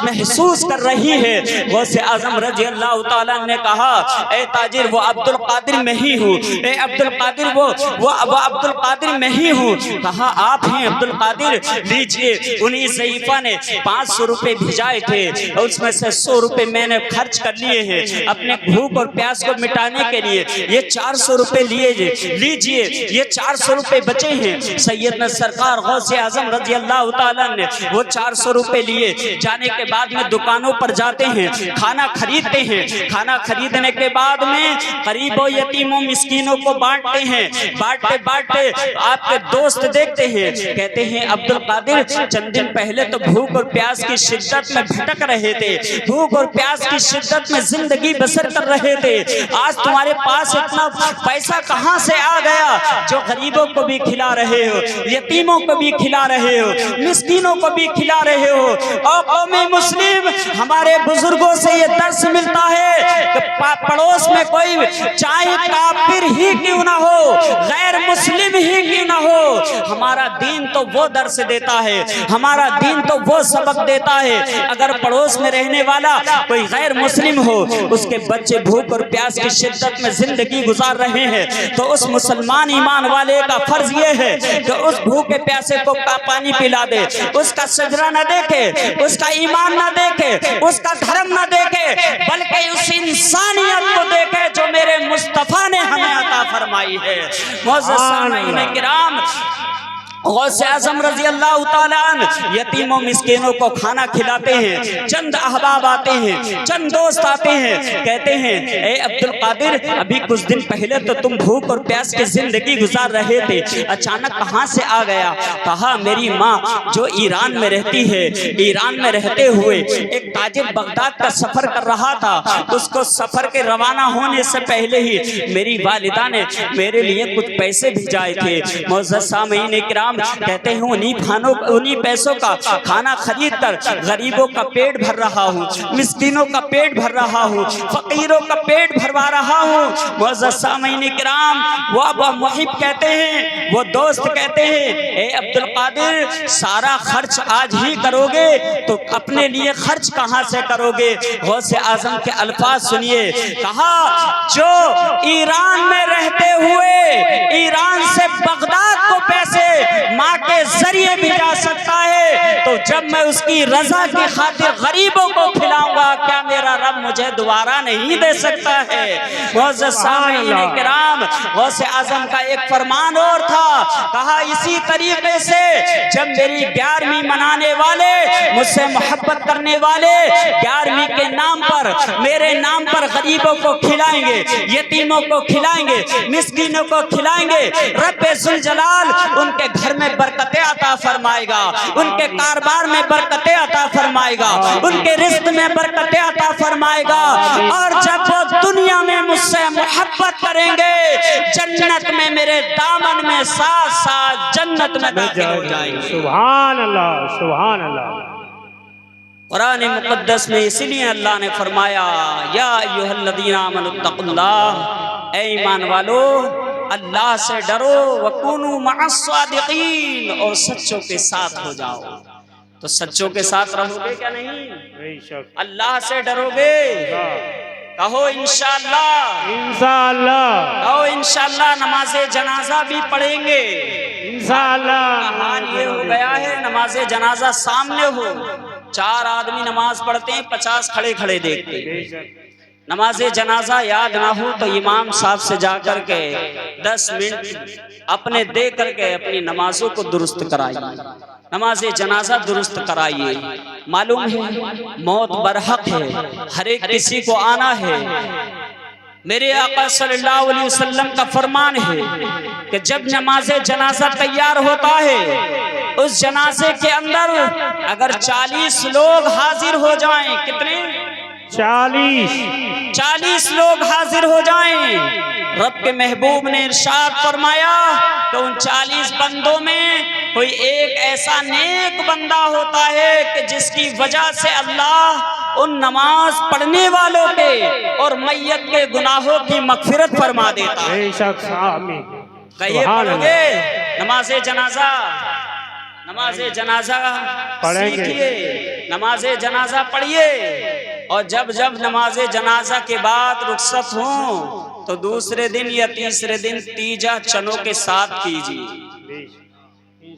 محسوس کر رہی ہے. غوث اعظم رضی اللہ تعالیٰ نے کہا، اے تاجر، وہ عبد القادر میں ہی ہوں، اے عبد القادر، وہ عبد القادر میں ہی ہوں. کہا آپ ہیں عبد القادر؟ لیجئے. انہی ضعیفہ نے 500 روپے بھیجائے تھے. اور اس میں سے 100 روپے میں نے خرچ کر لیے ہیں اپنے بھوک اور پیاس کو مٹانے کے لیے، یہ 400 روپے لیجئے، یہ 400 روپے بچے ہیں۔ سیدنا سرکار غوث اعظم رضی اللہ تعالیٰ نے وہ 400 روپے لیے، جانے کے بعد میں دکانوں پر جاتے ہیں، کھانا خریدتے ہیں، کھانا خریدنے کے بعد میں غریبوں یتیموں مسکینوں کو بانٹتے ہیں، بانٹتے آپ کے دوست دیکھتے ہیں، کہتے ہیں عبد القادر چند دن پہلے تو بھوک اور پیاس کی شدت میں بھٹک رہے تھے، بھوک اور پیاس کی شدت میں زندگی بسر کر رہے تھے، آج تمہارے پاس اتنا پیسہ کہاں سے آ گیا جو غریبوں کو بھی کھلا رہے ہو، یتیموں کو بھی کھلا رہے ہو، مسکینوں کو بھی کھلا رہے ہو۔ اور قوم مسلم ہمارے بزرگوں سے یہ درس ملتا ہے کہ پڑوس میں کوئی چاہے کافر ہی کیوں نہ ہو، غیر مسلم ہی کیوں نہ ہو، ہمارا دین تو وہ درس دیتا ہے، ہمارا دین تو وہ سبق دیتا ہے۔ اگر پڑوس میں رہنے والا کوئی غیر مسلم ہو، اس کے بچے بھوک اور پیاس کی شدت میں زندگی گزار رہے ہیں، تو اس مسلمان ایمان والے کا فرض یہ ہے کہ اس بھوکے پیاسے کو پانی پلا دے، اس کا سجدہ نہ دیکھے، اس کا ایمان نہ دیکھے، اس کا دھرم نہ دیکھے، بلکہ اس انسانیت کو دیکھے جو میرے مصطفیٰ نے ہمیں عطا فرمائی ہے۔ معزز سامعین کرام، غوث اعظم رضی اللہ تعالیٰ عنہ یتیموں مسکینوں کو کھانا کھلاتے ہیں، چند احباب آتے ہیں، چند دوست آتے ہیں، کہتے ہیں اے عبد القادر ابھی کچھ دن پہلے تو تم بھوک اور پیاس کی زندگی گزار رہے تھے، اچانک کہاں سے آ گیا؟ کہا میری ماں جو ایران میں رہتی ہے، ایران میں رہتے ہوئے ایک تاجر بغداد کا سفر کر رہا تھا، اس کو سفر کے روانہ ہونے سے پہلے ہی میری والدہ نے میرے لیے کچھ پیسے بھیجائے تھے۔ معزز سامعین کرام، کہتے ہیں انہی پیسوں کا کھانا خرید کر غریبوں کا پیٹ بھر رہا ہوں، مسکینوں کا پیٹ بھر رہا ہوں، فقیروں کا پیٹ بھروا رہا ہوں۔ معزز سامعین کرام، وہ ابو محب کہتے ہیں، وہ دوست کہتے ہیں اے عبد القادر سارا خرچ آج ہی کرو گے تو اپنے لیے خرچ کہاں سے کرو گے؟ غوث اعظم کے الفاظ سنیے، کہا جو ایران میں رہتے ہوئے ایران سے بغداد کو پیسے ماں کے ذریعے بھی جا سکتا ہے، تو جب میں اس کی رضا کی خاطر غریبوں کو کھلاؤں گا کیا میرا رب مجھے دوبارہ نہیں دے سکتا ہے؟ معزز سامعین کرام، غوث اعظم کا ایک فرمان اور تھا، کہا اسی طریقے سے جب میری 11ویں منانے والے، مجھ سے محبت کرنے والے 11ویں کے نام پر میرے نام پر غریبوں کو کھلائیں گے، یتیموں کو کھلائیں گے، مسکینوں کو کھلائیں گے، رب ذوالجلال ان کے گھر میں برکتیں عطا فرمائے گا، ان کے کاروبار میں برکتیں عطا فرمائے گا، ان کے رزق میں برکتیں عطا فرمائے گا، اور جب وہ دنیا میں مجھ سے محبت کریں گے جنت میں میرے دامن میں ساتھ ساتھ جنت میں داخل ہو جائیں گے۔ سبحان اللہ، سبحان اللہ۔ قرآن مقدس میں اس لیے اللہ نے فرمایا یا ایھا الذین آمنوا اتقوا اللہ، اے ایمان والو اللہ سے ڈرو، وَكُونُوا مَعَ الصَّادِقِينَ، اور سچوں کے ساتھ ہو جاؤ۔ تو سچوں کے ساتھ رہو گے کیا نہیں؟ اللہ سے ڈرو گے؟ کہو انشاءاللہ، انشاءاللہ، کہو انشاءاللہ نماز جنازہ بھی پڑھیں گے انشاءاللہ۔ حال یہ ہو گیا ہے نماز جنازہ سامنے ہو، 4 آدمی نماز پڑھتے ہیں، 50 کھڑے کھڑے دیکھتے ہیں۔ نماز جنازہ یاد نہ ہو تو امام صاحب سے جا کر کے 10 منٹ اپنے دے کر کے اپنی نمازوں کو درست کرائیے، نماز جنازہ درست کرائیے۔ معلوم ہے موت برحق ہے، ہر ایک کسی کو آنا ہے۔ میرے آقا صلی اللہ علیہ وسلم کا فرمان ہے کہ جب نماز جنازہ تیار ہوتا ہے، اس جنازے کے اندر اگر 40 لوگ حاضر ہو جائیں، کتنے؟ 40 لوگ حاضر ہو جائیں، رب کے محبوب نے ارشاد فرمایا کہ ان 40 بندوں میں کوئی ایک ایسا نیک بندہ ہوتا ہے کہ جس کی وجہ سے اللہ ان نماز پڑھنے والوں کے اور میت کے گناہوں کی مغفرت فرما دیتا ہے۔ کہیے پڑھو گے نماز جنازہ؟ نماز جنازہ سیکھیے، نماز جنازہ پڑھیے، اور جب نماز جنازہ کے بعد رخصت ہوں تو دوسرے دن یا تیسرے دن تیجا چنوں کے ساتھ کیجیے۔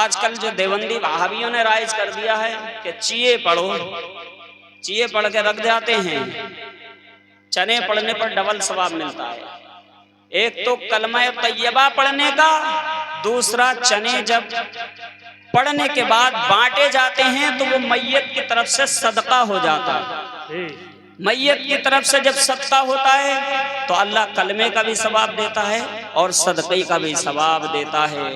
آج کل جو دیوبندی وہابیوں نے رائج کر دیا ہے کہ چیے پڑھو، چیے پڑھ کے رکھ جاتے ہیں، چنے پڑھنے پر ڈبل ثواب ملتا ہے۔ ایک تو کلمہ طیبہ پڑھنے کا، دوسرا چنے جب پڑھنے کے بعد بانٹے جاتے ہیں تو وہ میت کی طرف سے صدقہ ہو جاتا ہے۔ میت کی طرف سے جب صدقہ ہوتا ہے تو اللہ کلمے کا بھی ثواب دیتا ہے اور صدقے کا بھی ثواب دیتا ہے۔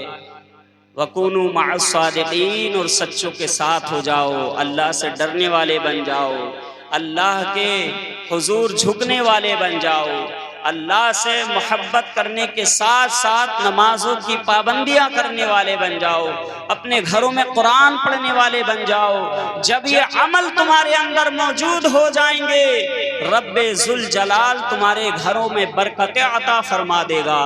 وَكُونُوا مَعَ الصَّادِقِينَ، اور سچوں کے ساتھ ہو جاؤ، اللہ سے ڈرنے والے بن جاؤ، اللہ کے حضور جھکنے والے بن جاؤ، اللہ سے محبت کرنے کے ساتھ ساتھ نمازوں کی پابندیاں کرنے والے بن جاؤ، اپنے گھروں میں قرآن پڑھنے والے بن جاؤ۔ جب یہ عمل تمہارے اندر موجود ہو جائیں گے، رب ذوالجلال تمہارے گھروں میں برکتیں عطا فرما دے گا۔